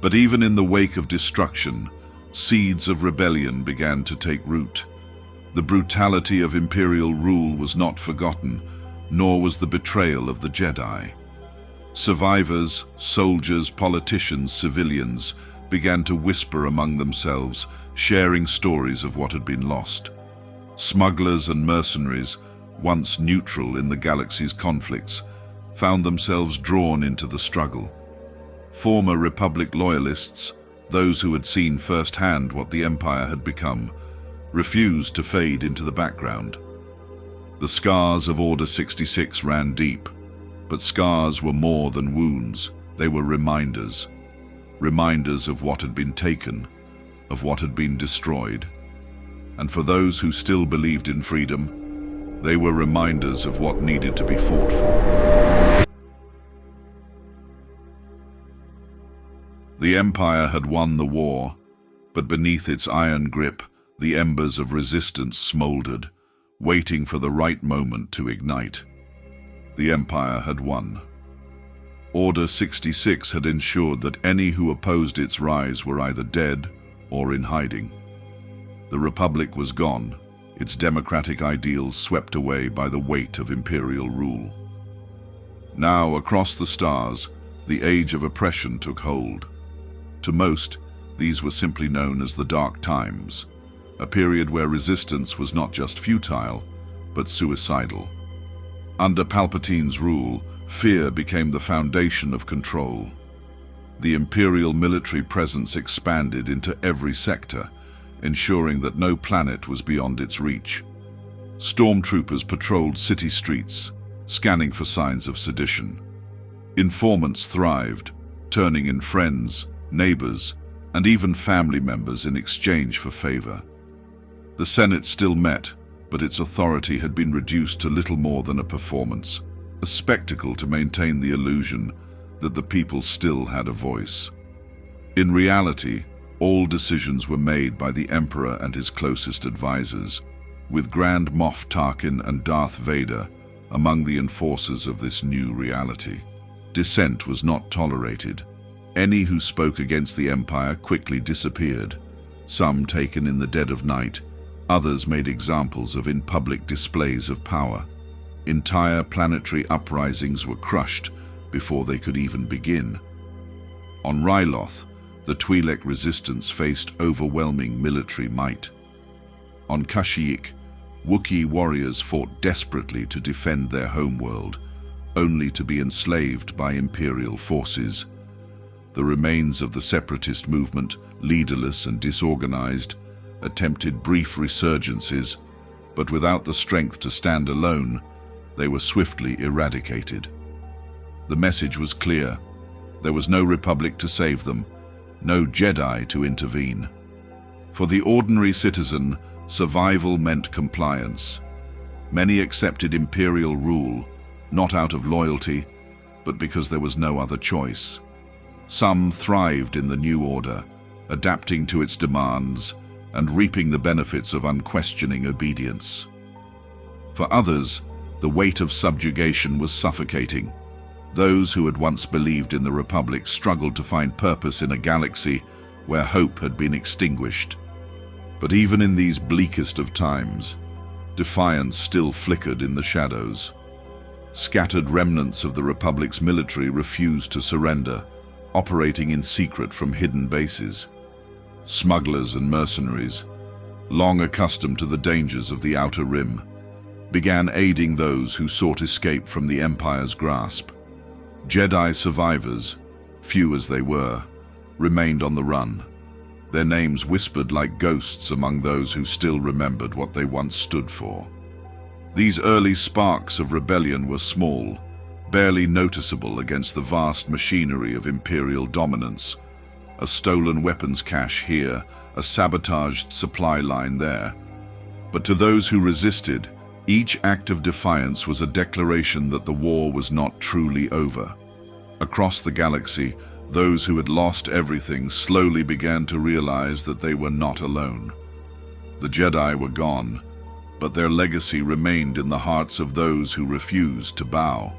But even in the wake of destruction, seeds of rebellion began to take root. The brutality of Imperial rule was not forgotten, nor was the betrayal of the Jedi. Survivors, soldiers, politicians, civilians began to whisper among themselves, sharing stories of what had been lost. Smugglers and mercenaries, once neutral in the galaxy's conflicts, found themselves drawn into the struggle. Former Republic loyalists, those who had seen firsthand what the Empire had become, refused to fade into the background. The scars of Order 66 ran deep, but scars were more than wounds. They were reminders. Reminders of what had been taken, of what had been destroyed. And for those who still believed in freedom, they were reminders of what needed to be fought for. The Empire had won the war, but beneath its iron grip, the embers of resistance smoldered, waiting for the right moment to ignite. The Empire had won. Order 66 had ensured that any who opposed its rise were either dead or in hiding. The Republic was gone, its democratic ideals swept away by the weight of Imperial rule. Now, across the stars, the age of oppression took hold. To most, these were simply known as the Dark Times, a period where resistance was not just futile, but suicidal. Under Palpatine's rule, fear became the foundation of control. The Imperial military presence expanded into every sector, ensuring that no planet was beyond its reach. Stormtroopers patrolled city streets, scanning for signs of sedition. Informants thrived, turning in friends, neighbors, and even family members in exchange for favor. The Senate still met, but its authority had been reduced to little more than a performance, a spectacle to maintain the illusion that the people still had a voice. In reality, all decisions were made by the Emperor and his closest advisors, with Grand Moff Tarkin and Darth Vader among the enforcers of this new reality. Dissent was not tolerated. Any who spoke against the Empire quickly disappeared, some taken in the dead of night, others made examples of in public displays of power. Entire planetary uprisings were crushed before they could even begin. On Ryloth, the Twi'lek resistance faced overwhelming military might. On Kashyyyk, Wookiee warriors fought desperately to defend their homeworld, only to be enslaved by Imperial forces. The remains of the Separatist movement, leaderless and disorganized, attempted brief resurgences, but without the strength to stand alone, they were swiftly eradicated. The message was clear. There was no Republic to save them, no Jedi to intervene. For the ordinary citizen, survival meant compliance. Many accepted Imperial rule, not out of loyalty, but because there was no other choice. Some thrived in the new order, adapting to its demands and reaping the benefits of unquestioning obedience. For others, the weight of subjugation was suffocating. Those who had once believed in the Republic struggled to find purpose in a galaxy where hope had been extinguished. But even in these bleakest of times, defiance still flickered in the shadows. Scattered remnants of the Republic's military refused to surrender, operating in secret from hidden bases. Smugglers and mercenaries, long accustomed to the dangers of the Outer Rim, began aiding those who sought escape from the Empire's grasp. Jedi survivors, few as they were, remained on the run, their names whispered like ghosts among those who still remembered what they once stood for. These early sparks of rebellion were small, barely noticeable against the vast machinery of Imperial dominance. A stolen weapons cache here, a sabotaged supply line there. But to those who resisted, each act of defiance was a declaration that the war was not truly over. Across the galaxy, those who had lost everything slowly began to realize that they were not alone. The Jedi were gone, but their legacy remained in the hearts of those who refused to bow.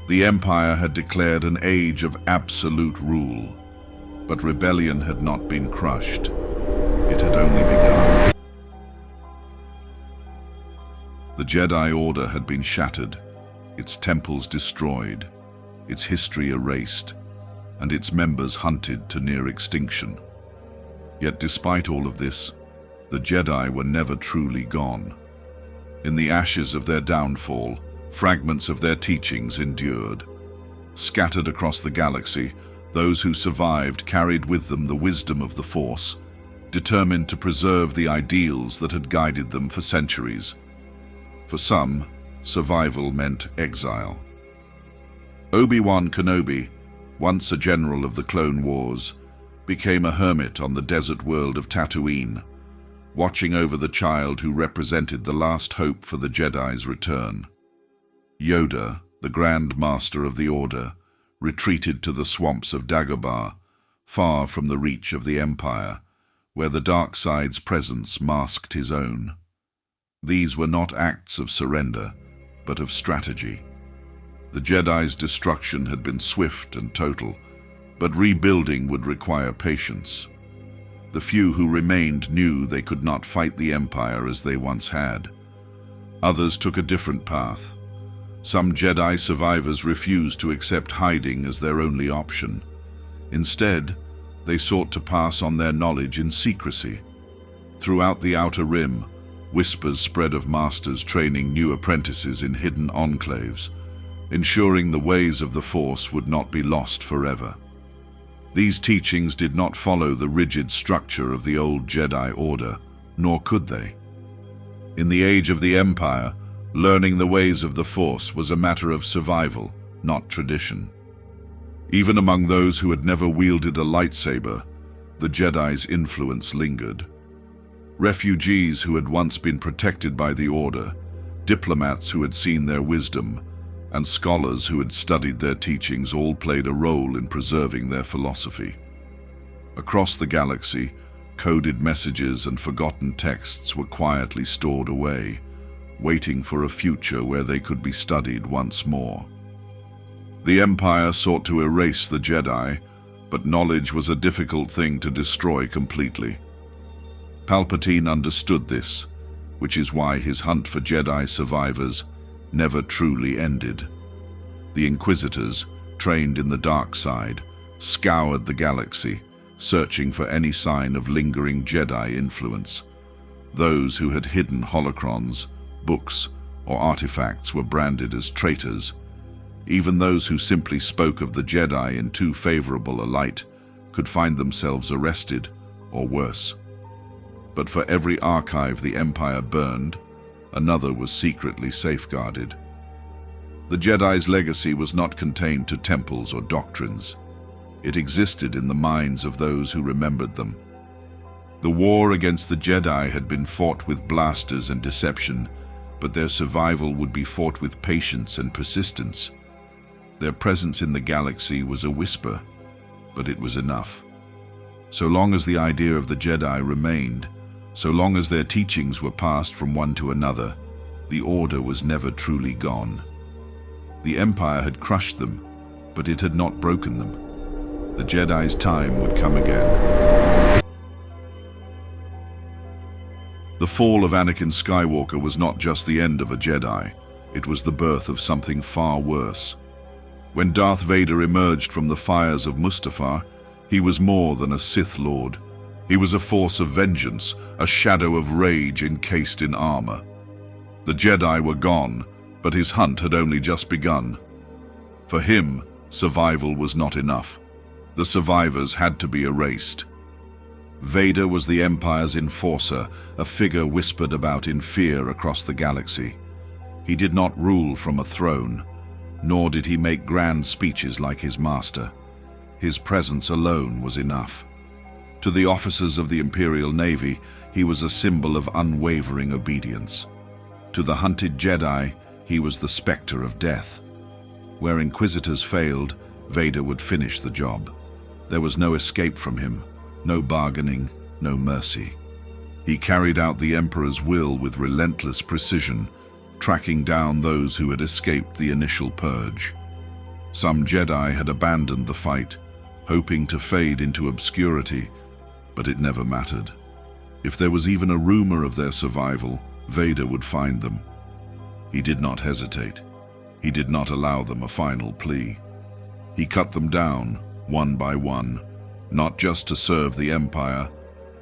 The Empire had declared an age of absolute rule, but rebellion had not been crushed. It had only begun. The Jedi Order had been shattered, its temples destroyed, its history erased, and its members hunted to near extinction. Yet despite all of this, the Jedi were never truly gone. In the ashes of their downfall, fragments of their teachings endured. Scattered across the galaxy, those who survived carried with them the wisdom of the Force, determined to preserve the ideals that had guided them for centuries. For some, survival meant exile. Obi-Wan Kenobi, once a general of the Clone Wars, became a hermit on the desert world of Tatooine, watching over the child who represented the last hope for the Jedi's return. Yoda, the Grand Master of the Order, retreated to the swamps of Dagobah, far from the reach of the Empire, where the dark side's presence masked his own. These were not acts of surrender, but of strategy. The Jedi's destruction had been swift and total, but rebuilding would require patience. The few who remained knew they could not fight the Empire as they once had. Others took a different path. Some Jedi survivors refused to accept hiding as their only option. Instead, they sought to pass on their knowledge in secrecy. Throughout the Outer Rim, whispers spread of masters training new apprentices in hidden enclaves, ensuring the ways of the Force would not be lost forever. These teachings did not follow the rigid structure of the old Jedi Order, nor could they. In the age of the Empire, learning the ways of the Force was a matter of survival, not tradition. Even among those who had never wielded a lightsaber, the Jedi's influence lingered. Refugees who had once been protected by the Order, diplomats who had seen their wisdom, and scholars who had studied their teachings all played a role in preserving their philosophy. Across the galaxy, coded messages and forgotten texts were quietly stored away, waiting for a future where they could be studied once more. The Empire sought to erase the Jedi, but knowledge was a difficult thing to destroy completely. Palpatine understood this, which is why his hunt for Jedi survivors never truly ended. The Inquisitors, trained in the dark side, scoured the galaxy, searching for any sign of lingering Jedi influence. Those who had hidden holocrons, books, or artifacts were branded as traitors. Even those who simply spoke of the Jedi in too favorable a light could find themselves arrested, or worse. But for every archive the Empire burned, another was secretly safeguarded. The Jedi's legacy was not contained to temples or doctrines. It existed in the minds of those who remembered them. The war against the Jedi had been fought with blasters and deception, but their survival would be fought with patience and persistence. Their presence in the galaxy was a whisper, but it was enough. So long as the idea of the Jedi remained, so long as their teachings were passed from one to another, the Order was never truly gone. The Empire had crushed them, but it had not broken them. The Jedi's time would come again. The fall of Anakin Skywalker was not just the end of a Jedi, it was the birth of something far worse. When Darth Vader emerged from the fires of Mustafar, he was more than a Sith Lord. He was a force of vengeance, a shadow of rage encased in armor. The Jedi were gone, but his hunt had only just begun. For him, survival was not enough. The survivors had to be erased. Vader was the Empire's enforcer, a figure whispered about in fear across the galaxy. He did not rule from a throne, nor did he make grand speeches like his master. His presence alone was enough. To the officers of the Imperial Navy, he was a symbol of unwavering obedience. To the hunted Jedi, he was the specter of death. Where Inquisitors failed, Vader would finish the job. There was no escape from him, no bargaining, no mercy. He carried out the Emperor's will with relentless precision, tracking down those who had escaped the initial purge. Some Jedi had abandoned the fight, hoping to fade into obscurity, but it never mattered. If there was even a rumor of their survival, Vader would find them. He did not hesitate. He did not allow them a final plea. He cut them down, one by one, not just to serve the Empire,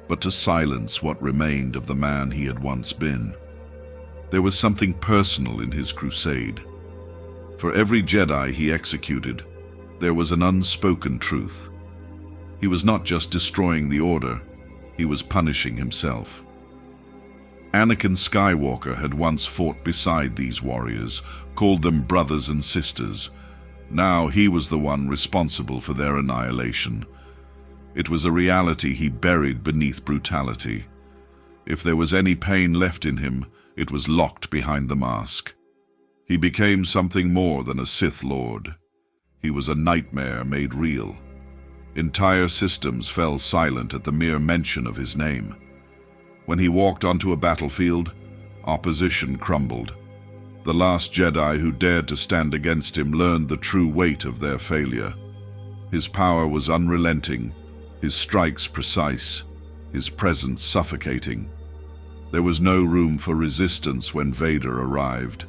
but to silence what remained of the man he had once been. There was something personal in his crusade. For every Jedi he executed, there was an unspoken truth. He was not just destroying the Order, he was punishing himself. Anakin Skywalker had once fought beside these warriors, called them brothers and sisters. Now he was the one responsible for their annihilation. It was a reality he buried beneath brutality. If there was any pain left in him, it was locked behind the mask. He became something more than a Sith Lord. He was a nightmare made real. Entire systems fell silent at the mere mention of his name. When he walked onto a battlefield, opposition crumbled. The last Jedi who dared to stand against him learned the true weight of their failure. His power was unrelenting, his strikes precise, his presence suffocating. There was no room for resistance when Vader arrived.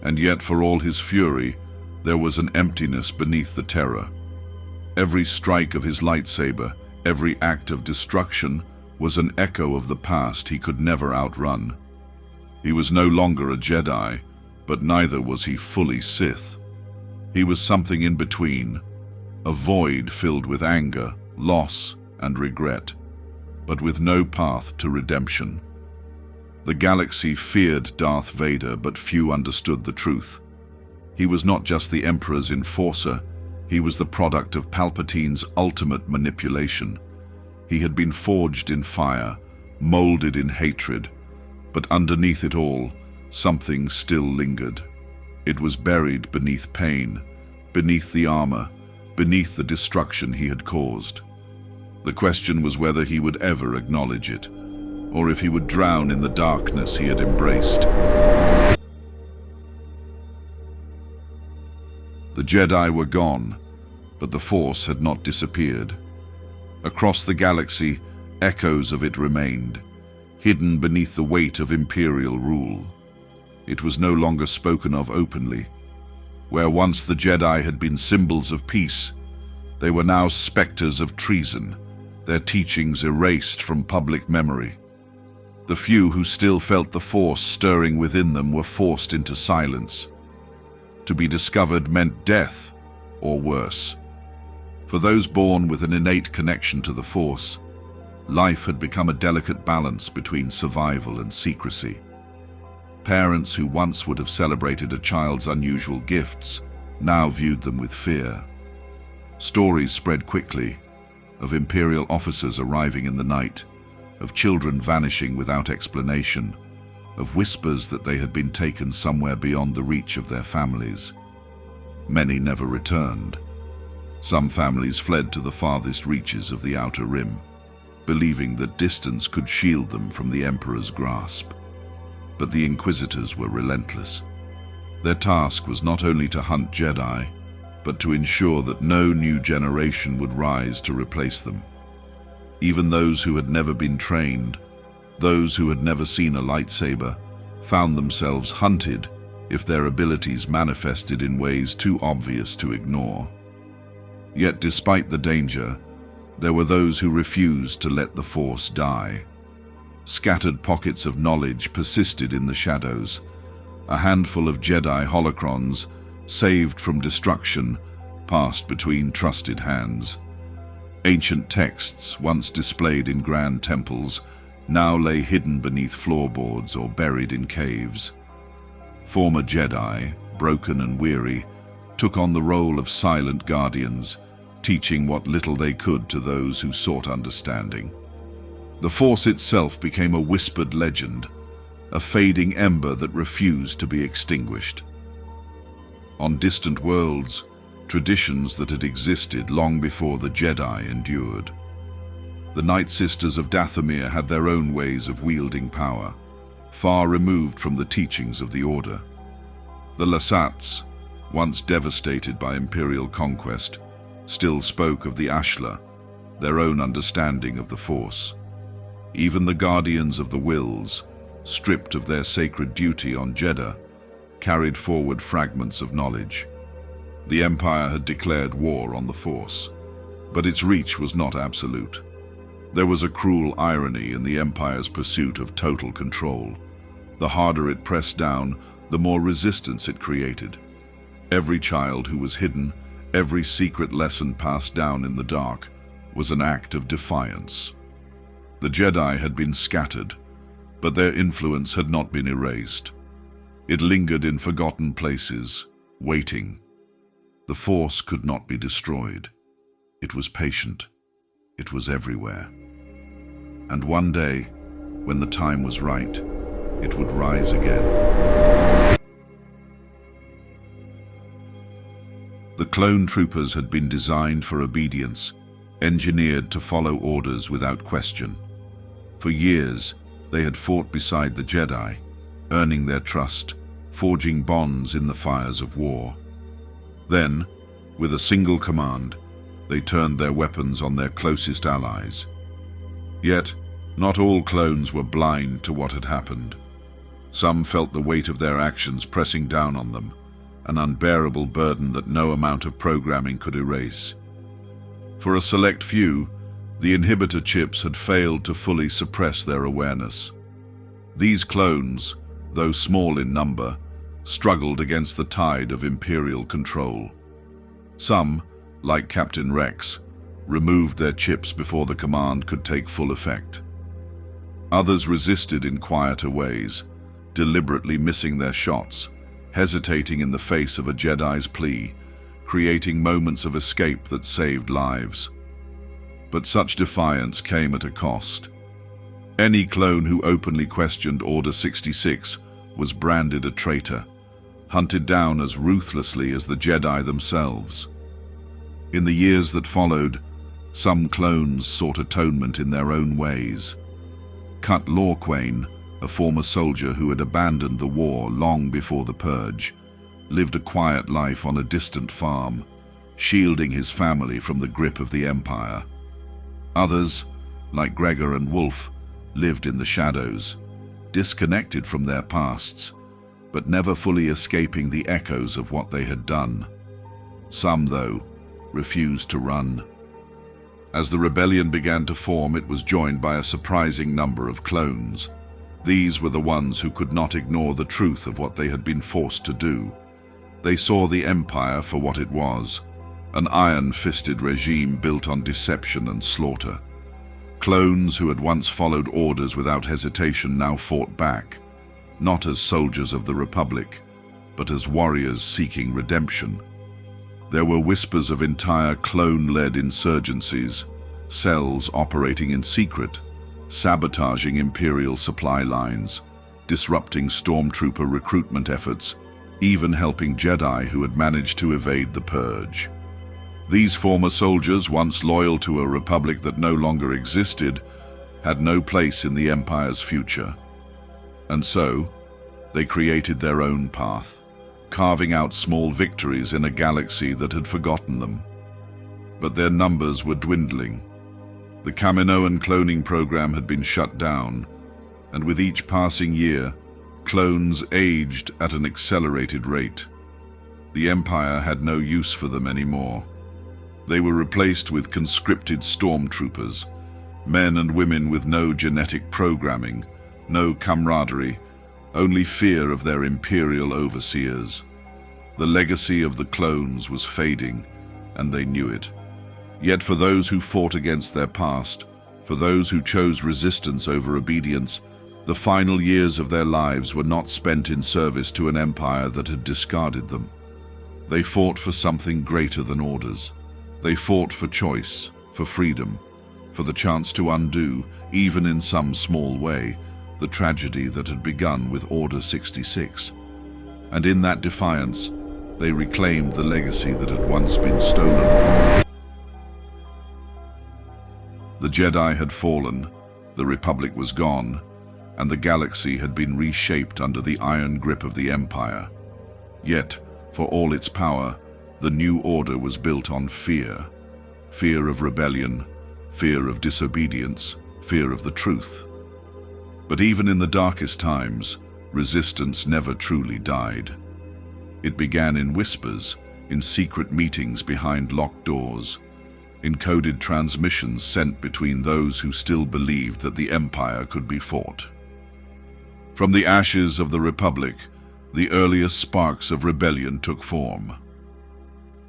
And yet, for all his fury, there was an emptiness beneath the terror. Every strike of his lightsaber, every act of destruction, was an echo of the past he could never outrun. He was no longer a Jedi, but neither was he fully Sith. He was something in between, a void filled with anger, loss, and regret, but with no path to redemption. The galaxy feared Darth Vader, but few understood the truth. He was not just the Emperor's enforcer, he was the product of Palpatine's ultimate manipulation. He had been forged in fire, molded in hatred, but underneath it all, something still lingered. It was buried beneath pain, beneath the armor, beneath the destruction he had caused. The question was whether he would ever acknowledge it, or if he would drown in the darkness he had embraced. The Jedi were gone, but the Force had not disappeared. Across the galaxy, echoes of it remained, hidden beneath the weight of Imperial rule. It was no longer spoken of openly. Where once the Jedi had been symbols of peace, they were now specters of treason, their teachings erased from public memory. The few who still felt the Force stirring within them were forced into silence. To be discovered meant death, or worse. For those born with an innate connection to the Force, life had become a delicate balance between survival and secrecy. Parents who once would have celebrated a child's unusual gifts now viewed them with fear. Stories spread quickly of Imperial officers arriving in the night, of children vanishing without explanation, of whispers that they had been taken somewhere beyond the reach of their families. Many never returned. Some families fled to the farthest reaches of the Outer Rim, believing that distance could shield them from the Emperor's grasp. But the Inquisitors were relentless. Their task was not only to hunt Jedi, but to ensure that no new generation would rise to replace them. Even those who had never been trained, those who had never seen a lightsaber, found themselves hunted if their abilities manifested in ways too obvious to ignore. Yet despite the danger, there were those who refused to let the Force die. Scattered pockets of knowledge persisted in the shadows. A handful of Jedi Holocrons, saved from destruction, passed between trusted hands. Ancient texts, once displayed in grand temples, now lay hidden beneath floorboards or buried in caves. Former Jedi, broken and weary, took on the role of silent guardians, teaching what little they could to those who sought understanding. The Force itself became a whispered legend, a fading ember that refused to be extinguished. On distant worlds, traditions that had existed long before the Jedi endured. The Night Sisters of Dathomir had their own ways of wielding power, far removed from the teachings of the Order. The Lasats, once devastated by Imperial conquest, still spoke of the Ashla, their own understanding of the Force. Even the Guardians of the Wills, stripped of their sacred duty on Jeddah, carried forward fragments of knowledge. The Empire had declared war on the Force, but its reach was not absolute. There was a cruel irony in the Empire's pursuit of total control. The harder it pressed down, the more resistance it created. Every child who was hidden, every secret lesson passed down in the dark, was an act of defiance. The Jedi had been scattered, but their influence had not been erased. It lingered in forgotten places, waiting. The Force could not be destroyed. It was patient. It was everywhere. And one day, when the time was right, it would rise again. The clone troopers had been designed for obedience, engineered to follow orders without question. For years, they had fought beside the Jedi, earning their trust, forging bonds in the fires of war. Then, with a single command, they turned their weapons on their closest allies. Yet, not all clones were blind to what had happened. Some felt the weight of their actions pressing down on them, an unbearable burden that no amount of programming could erase. For a select few, the inhibitor chips had failed to fully suppress their awareness. These clones, though small in number, struggled against the tide of Imperial control. Some, like Captain Rex, removed their chips before the command could take full effect. Others resisted in quieter ways, deliberately missing their shots, hesitating in the face of a Jedi's plea, creating moments of escape that saved lives. But such defiance came at a cost. Any clone who openly questioned Order 66 was branded a traitor, hunted down as ruthlessly as the Jedi themselves. In the years that followed, some clones sought atonement in their own ways. Cut Lorquain, a former soldier who had abandoned the war long before the Purge, lived a quiet life on a distant farm, shielding his family from the grip of the Empire. Others, like Gregor and Wolf, lived in the shadows, disconnected from their pasts, but never fully escaping the echoes of what they had done. Some, though, refused to run. As the rebellion began to form, it was joined by a surprising number of clones. These were the ones who could not ignore the truth of what they had been forced to do. They saw the Empire for what it was, an iron-fisted regime built on deception and slaughter. Clones who had once followed orders without hesitation now fought back. not as soldiers of the Republic, but as warriors seeking redemption. There were whispers of entire clone-led insurgencies, cells operating in secret, sabotaging Imperial supply lines, disrupting stormtrooper recruitment efforts, even helping Jedi who had managed to evade the Purge. These former soldiers, once loyal to a Republic that no longer existed, had no place in the Empire's future. And so, they created their own path, carving out small victories in a galaxy that had forgotten them. But their numbers were dwindling. The Kaminoan cloning program had been shut down, and with each passing year, clones aged at an accelerated rate. The Empire had no use for them anymore. They were replaced with conscripted stormtroopers, men and women with no genetic programming, no camaraderie, only fear of their Imperial overseers. The legacy of the clones was fading, and they knew it. Yet for those who fought against their past, for those who chose resistance over obedience, the final years of their lives were not spent in service to an empire that had discarded them. They fought for something greater than orders. They fought for choice, for freedom, for the chance to undo, even in some small way, the tragedy that had begun with Order 66. And in that defiance, they reclaimed the legacy that had once been stolen from them. The Jedi had fallen, the Republic was gone, and the galaxy had been reshaped under the iron grip of the Empire. Yet, for all its power, the new order was built on fear. Fear of rebellion, fear of disobedience, fear of the truth. But even in the darkest times, resistance never truly died. It began in whispers, in secret meetings behind locked doors, in coded transmissions sent between those who still believed that the Empire could be fought. From the ashes of the Republic, the earliest sparks of rebellion took form.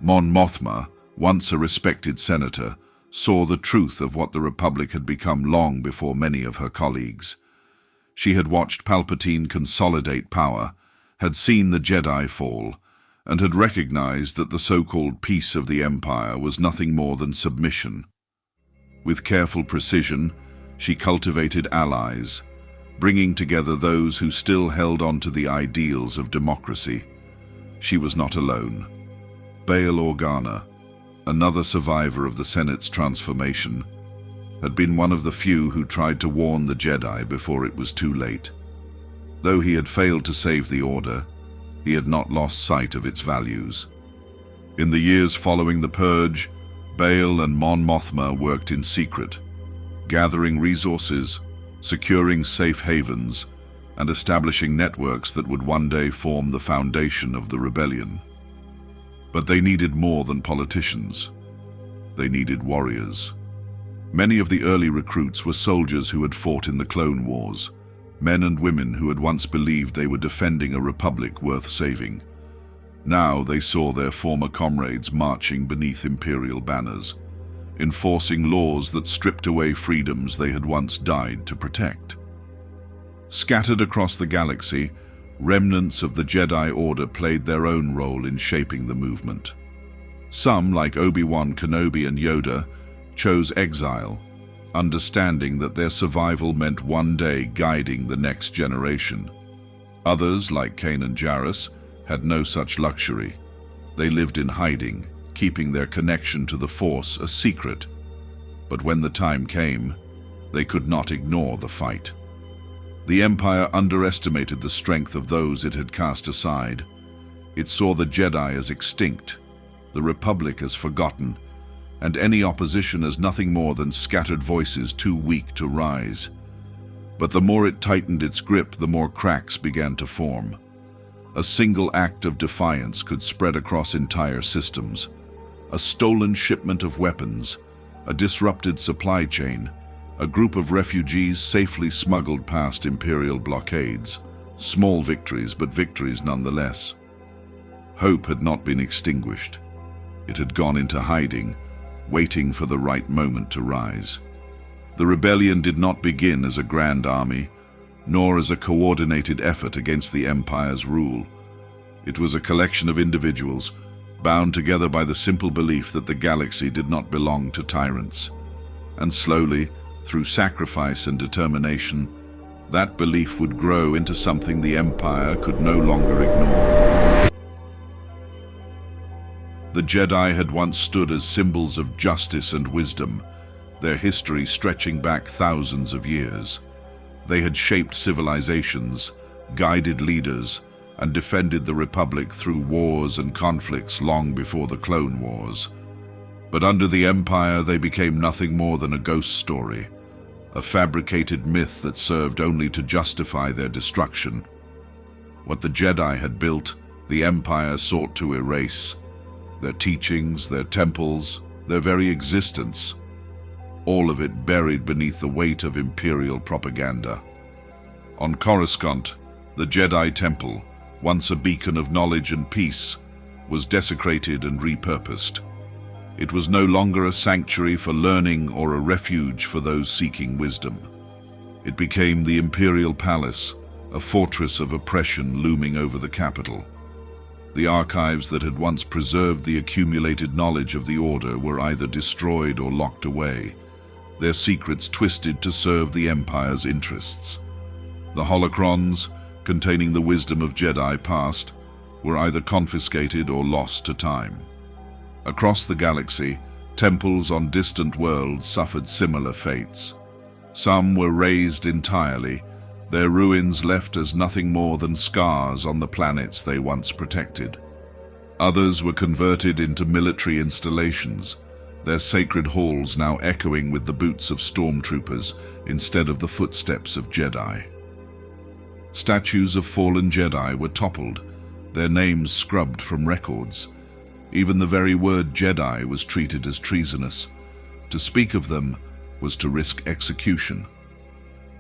Mon Mothma, once a respected senator, saw the truth of what the Republic had become long before many of her colleagues. She had watched Palpatine consolidate power, had seen the Jedi fall, and had recognized that the so-called peace of the Empire was nothing more than submission. With careful precision, she cultivated allies, bringing together those who still held on to the ideals of democracy. She was not alone. Bail Organa, another survivor of the Senate's transformation, had been one of the few who tried to warn the Jedi before it was too late. Though he had failed to save the Order, he had not lost sight of its values. In the years following the Purge, Bail and Mon Mothma worked in secret, gathering resources, securing safe havens, and establishing networks that would one day form the foundation of the rebellion. But they needed more than politicians. They needed warriors. Many of the early recruits were soldiers who had fought in the Clone Wars, men and women who had once believed they were defending a republic worth saving. Now they saw their former comrades marching beneath Imperial banners, enforcing laws that stripped away freedoms they had once died to protect. Scattered across the galaxy, remnants of the Jedi Order played their own role in shaping the movement. Some, like Obi-Wan Kenobi and Yoda, chose exile, understanding that their survival meant one day guiding the next generation. Others, like Kanan Jarrus, had no such luxury. They lived in hiding, keeping their connection to the Force a secret. But when the time came, they could not ignore the fight. The Empire underestimated the strength of those it had cast aside. It saw the Jedi as extinct, the Republic as forgotten, and any opposition as nothing more than scattered voices too weak to rise. But the more it tightened its grip, the more cracks began to form. A single act of defiance could spread across entire systems. A stolen shipment of weapons, a disrupted supply chain, a group of refugees safely smuggled past Imperial blockades. Small victories, but victories nonetheless. Hope had not been extinguished. It had gone into hiding, waiting for the right moment to rise. The rebellion did not begin as a grand army, nor as a coordinated effort against the Empire's rule. It was a collection of individuals, bound together by the simple belief that the galaxy did not belong to tyrants. And slowly, through sacrifice and determination, that belief would grow into something the Empire could no longer ignore. The Jedi had once stood as symbols of justice and wisdom, their history stretching back thousands of years. They had shaped civilizations, guided leaders, and defended the Republic through wars and conflicts long before the Clone Wars. But under the Empire, they became nothing more than a ghost story, a fabricated myth that served only to justify their destruction. What the Jedi had built, the Empire sought to erase. Their teachings, their temples, their very existence, all of it buried beneath the weight of Imperial propaganda. On Coruscant, the Jedi Temple, once a beacon of knowledge and peace, was desecrated and repurposed. It was no longer a sanctuary for learning or a refuge for those seeking wisdom. It became the Imperial Palace, a fortress of oppression looming over the capital. The archives that had once preserved the accumulated knowledge of the Order were either destroyed or locked away, their secrets twisted to serve the Empire's interests. The Holocrons, containing the wisdom of Jedi past, were either confiscated or lost to time. Across the galaxy, temples on distant worlds suffered similar fates. Some were razed entirely, their ruins left as nothing more than scars on the planets they once protected. Others were converted into military installations, their sacred halls now echoing with the boots of stormtroopers instead of the footsteps of Jedi. Statues of fallen Jedi were toppled, their names scrubbed from records. Even the very word Jedi was treated as treasonous. To speak of them was to risk execution.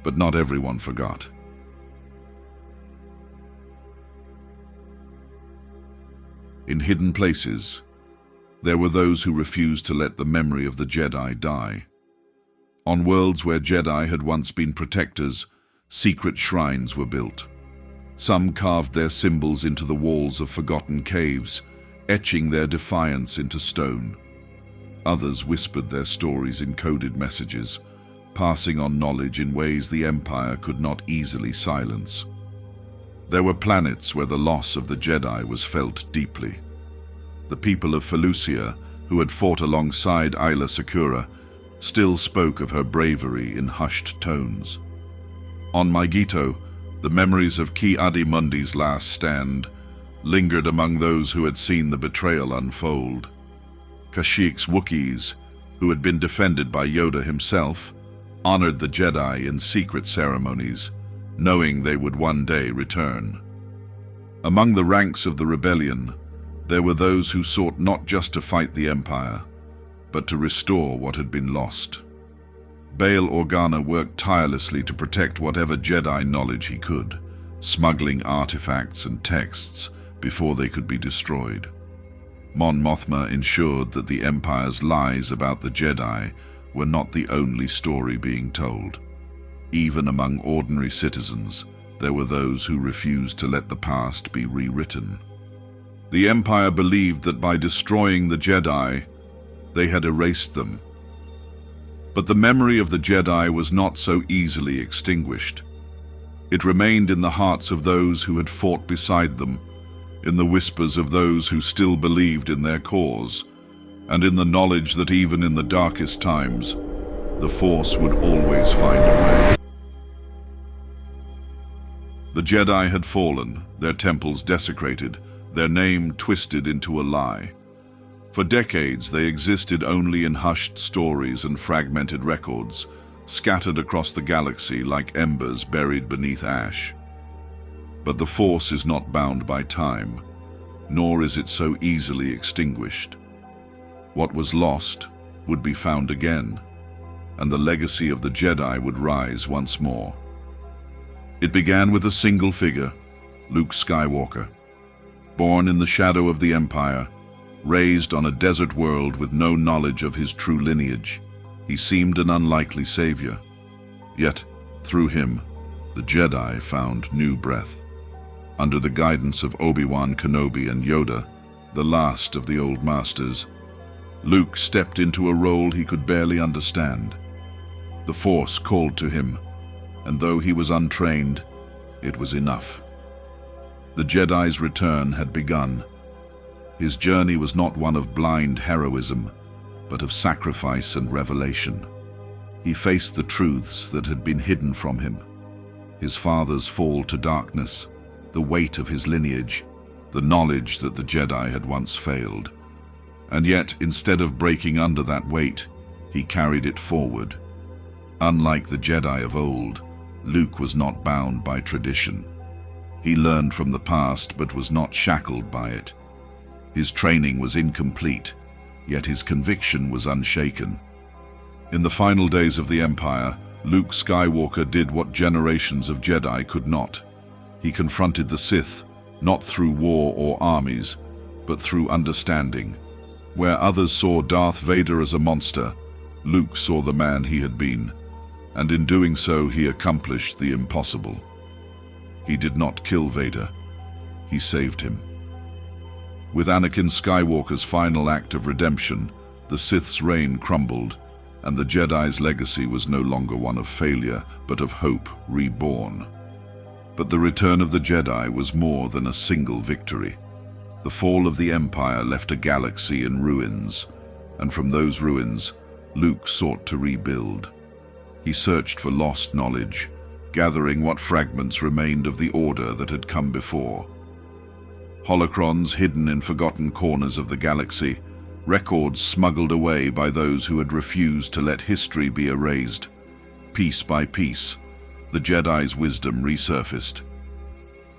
But not everyone forgot. In hidden places, there were those who refused to let the memory of the Jedi die. On worlds where Jedi had once been protectors, secret shrines were built. Some carved their symbols into the walls of forgotten caves, etching their defiance into stone. Others whispered their stories in coded messages, passing on knowledge in ways the Empire could not easily silence. There were planets where the loss of the Jedi was felt deeply. The people of Felucia, who had fought alongside Aayla Secura, still spoke of her bravery in hushed tones. On Mygeeto, the memories of Ki-Adi-Mundi's last stand lingered among those who had seen the betrayal unfold. Kashyyyk's Wookiees, who had been defended by Yoda himself, honored the Jedi in secret ceremonies, knowing they would one day return. Among the ranks of the rebellion, there were those who sought not just to fight the Empire, but to restore what had been lost. Bail Organa worked tirelessly to protect whatever Jedi knowledge he could, smuggling artifacts and texts before they could be destroyed. Mon Mothma ensured that the Empire's lies about the Jedi were not the only story being told. Even among ordinary citizens, there were those who refused to let the past be rewritten. The Empire believed that by destroying the Jedi, they had erased them. But the memory of the Jedi was not so easily extinguished. It remained in the hearts of those who had fought beside them, in the whispers of those who still believed in their cause, and in the knowledge that even in the darkest times, the Force would always find a way. The Jedi had fallen, their temples desecrated, their name twisted into a lie. For decades, they existed only in hushed stories and fragmented records, scattered across the galaxy like embers buried beneath ash. But the Force is not bound by time, nor is it so easily extinguished. What was lost would be found again, and the legacy of the Jedi would rise once more. It began with a single figure, Luke Skywalker. Born in the shadow of the Empire, raised on a desert world with no knowledge of his true lineage, he seemed an unlikely savior. Yet, through him, The Jedi found new breath. Under the guidance of Obi-Wan Kenobi and Yoda, the last of the old masters, Luke stepped into a role he could barely understand. The Force called to him, and though he was untrained, it was enough. The Jedi's return had begun. His journey was not one of blind heroism, but of sacrifice and revelation. He faced the truths that had been hidden from him. His father's fall to darkness, the weight of his lineage, the knowledge that the Jedi had once failed. And yet, instead of breaking under that weight, he carried it forward. Unlike the Jedi of old, Luke was not bound by tradition. He learned from the past but was not shackled by it. His training was incomplete, yet his conviction was unshaken. In the final days of the Empire, Luke Skywalker did what generations of Jedi could not. He confronted the Sith, not through war or armies, but through understanding. Where others saw Darth Vader as a monster, Luke saw the man he had been, and in doing so he accomplished the impossible. He did not kill Vader, he saved him. With Anakin Skywalker's final act of redemption, the Sith's reign crumbled, and the Jedi's legacy was no longer one of failure, but of hope reborn. But the return of the Jedi was more than a single victory. The fall of the Empire left a galaxy in ruins, and from those ruins, Luke sought to rebuild. He searched for lost knowledge, gathering what fragments remained of the order that had come before. Holocrons hidden in forgotten corners of the galaxy, records smuggled away by those who had refused to let history be erased. Piece by piece, the Jedi's wisdom resurfaced.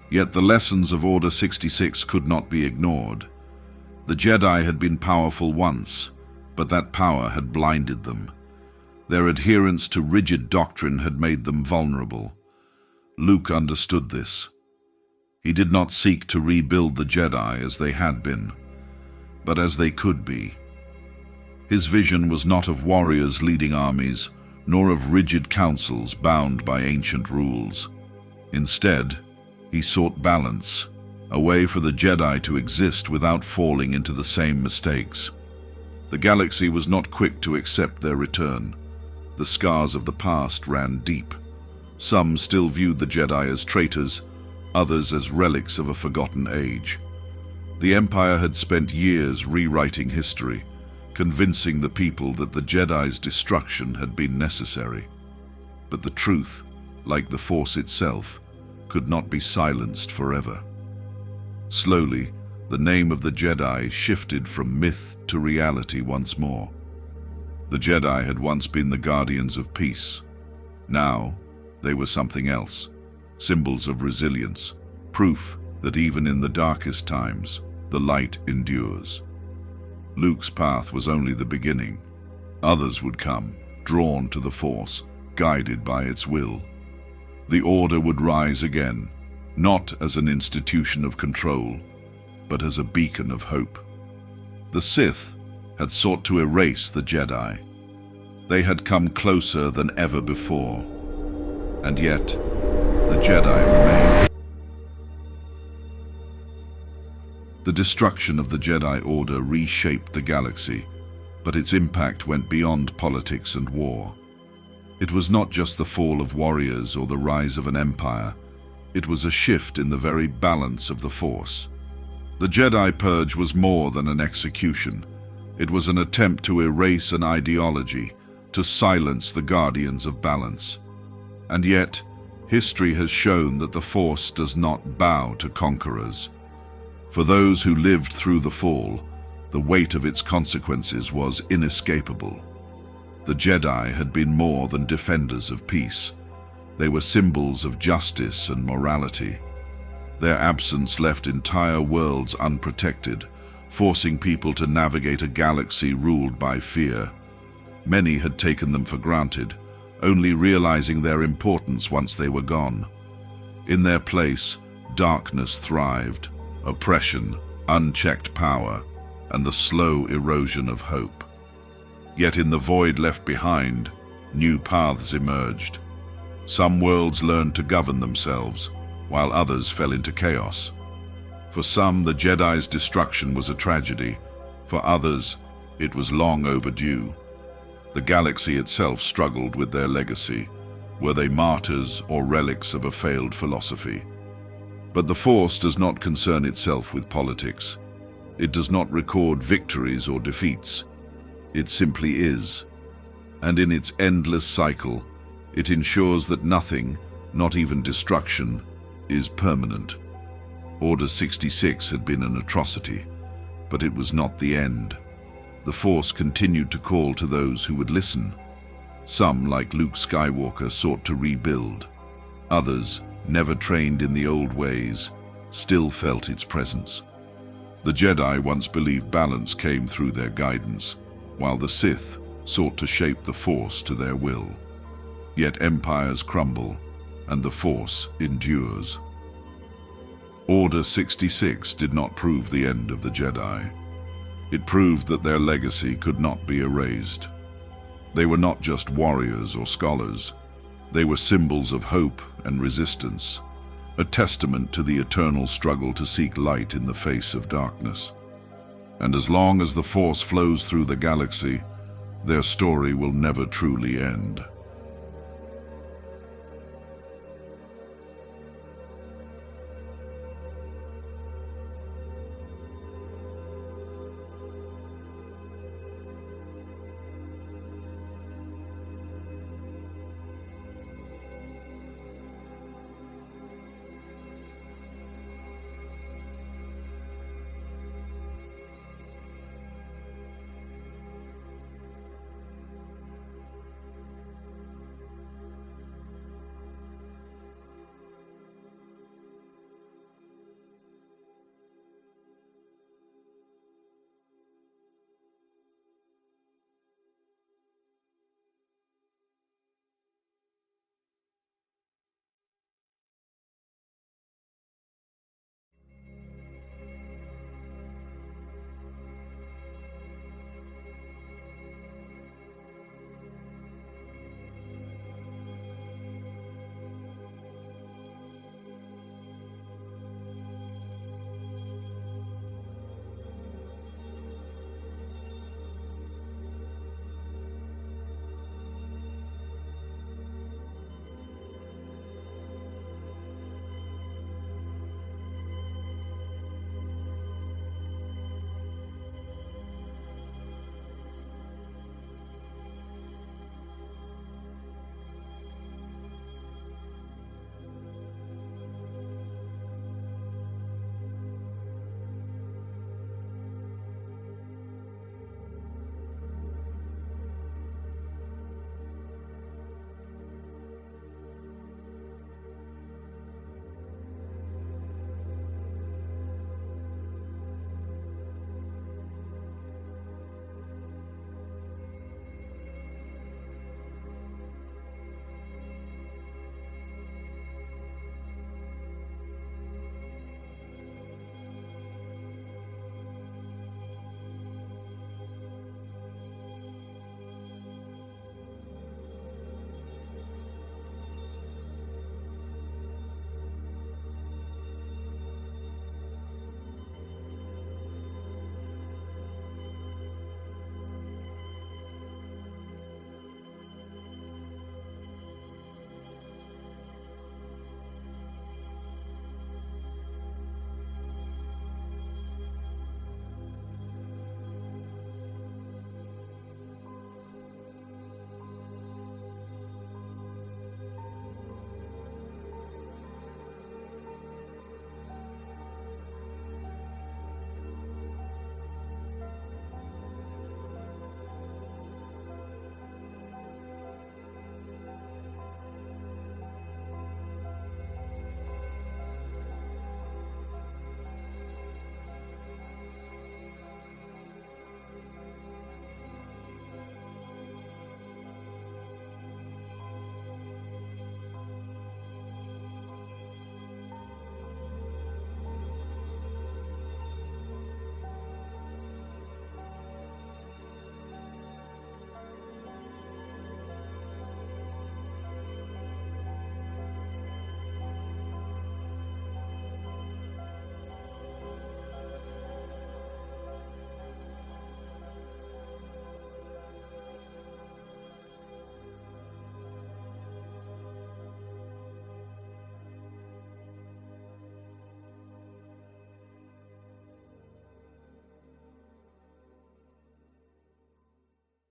Yet the lessons of Order 66 could not be ignored. The Jedi had been powerful once, but that power had blinded them. Their adherence to rigid doctrine had made them vulnerable. Luke understood this. He did not seek to rebuild the Jedi as they had been, but as they could be. His vision was not of warriors leading armies, nor of rigid councils bound by ancient rules. Instead, he sought balance, a way for the Jedi to exist without falling into the same mistakes. The galaxy was not quick to accept their return. The scars of the past ran deep. Some still viewed the Jedi as traitors, others as relics of a forgotten age. The Empire had spent years rewriting history, convincing the people that the Jedi's destruction had been necessary. But the truth, like the Force itself, could not be silenced forever. Slowly, the name of the Jedi shifted from myth to reality once more. The Jedi had once been the guardians of peace. Now, they were something else, symbols of resilience, proof that even in the darkest times, the light endures. Luke's path was only the beginning. Others would come, drawn to the Force, guided by its will. The Order would rise again, not as an institution of control, but as a beacon of hope. The Sith had sought to erase the Jedi. They had come closer than ever before, and yet the Jedi remained. The destruction of the Jedi Order reshaped the galaxy, but its impact went beyond politics and war. It was not just the fall of warriors or the rise of an empire. It was a shift in the very balance of the Force. The Jedi Purge was more than an execution. It was an attempt to erase an ideology, to silence the guardians of balance. And yet, history has shown that the Force does not bow to conquerors. For those who lived through the fall, the weight of its consequences was inescapable. The Jedi had been more than defenders of peace. They were symbols of justice and morality. Their absence left entire worlds unprotected, forcing people to navigate a galaxy ruled by fear. Many had taken them for granted, only realizing their importance once they were gone. In their place, darkness thrived, oppression, unchecked power, and the slow erosion of hope. Yet in the void left behind, new paths emerged. Some worlds learned to govern themselves, while others fell into chaos. For some, the Jedi's destruction was a tragedy. For others, it was long overdue. The galaxy itself struggled with their legacy. Were they martyrs or relics of a failed philosophy? But the Force does not concern itself with politics. It does not record victories or defeats. It simply is. And in its endless cycle, it ensures that nothing, not even destruction, is permanent. Order 66 had been an atrocity, but it was not the end. The Force continued to call to those who would listen. Some, like Luke Skywalker, sought to rebuild. Others, never trained in the old ways, still felt its presence. The Jedi once believed balance came through their guidance, while the Sith sought to shape the Force to their will. Yet empires crumble, and the Force endures. Order 66 did not prove the end of the Jedi. It proved that their legacy could not be erased. They were not just warriors or scholars. They were symbols of hope and resistance, a testament to the eternal struggle to seek light in the face of darkness. And as long as the Force flows through the galaxy, their story will never truly end.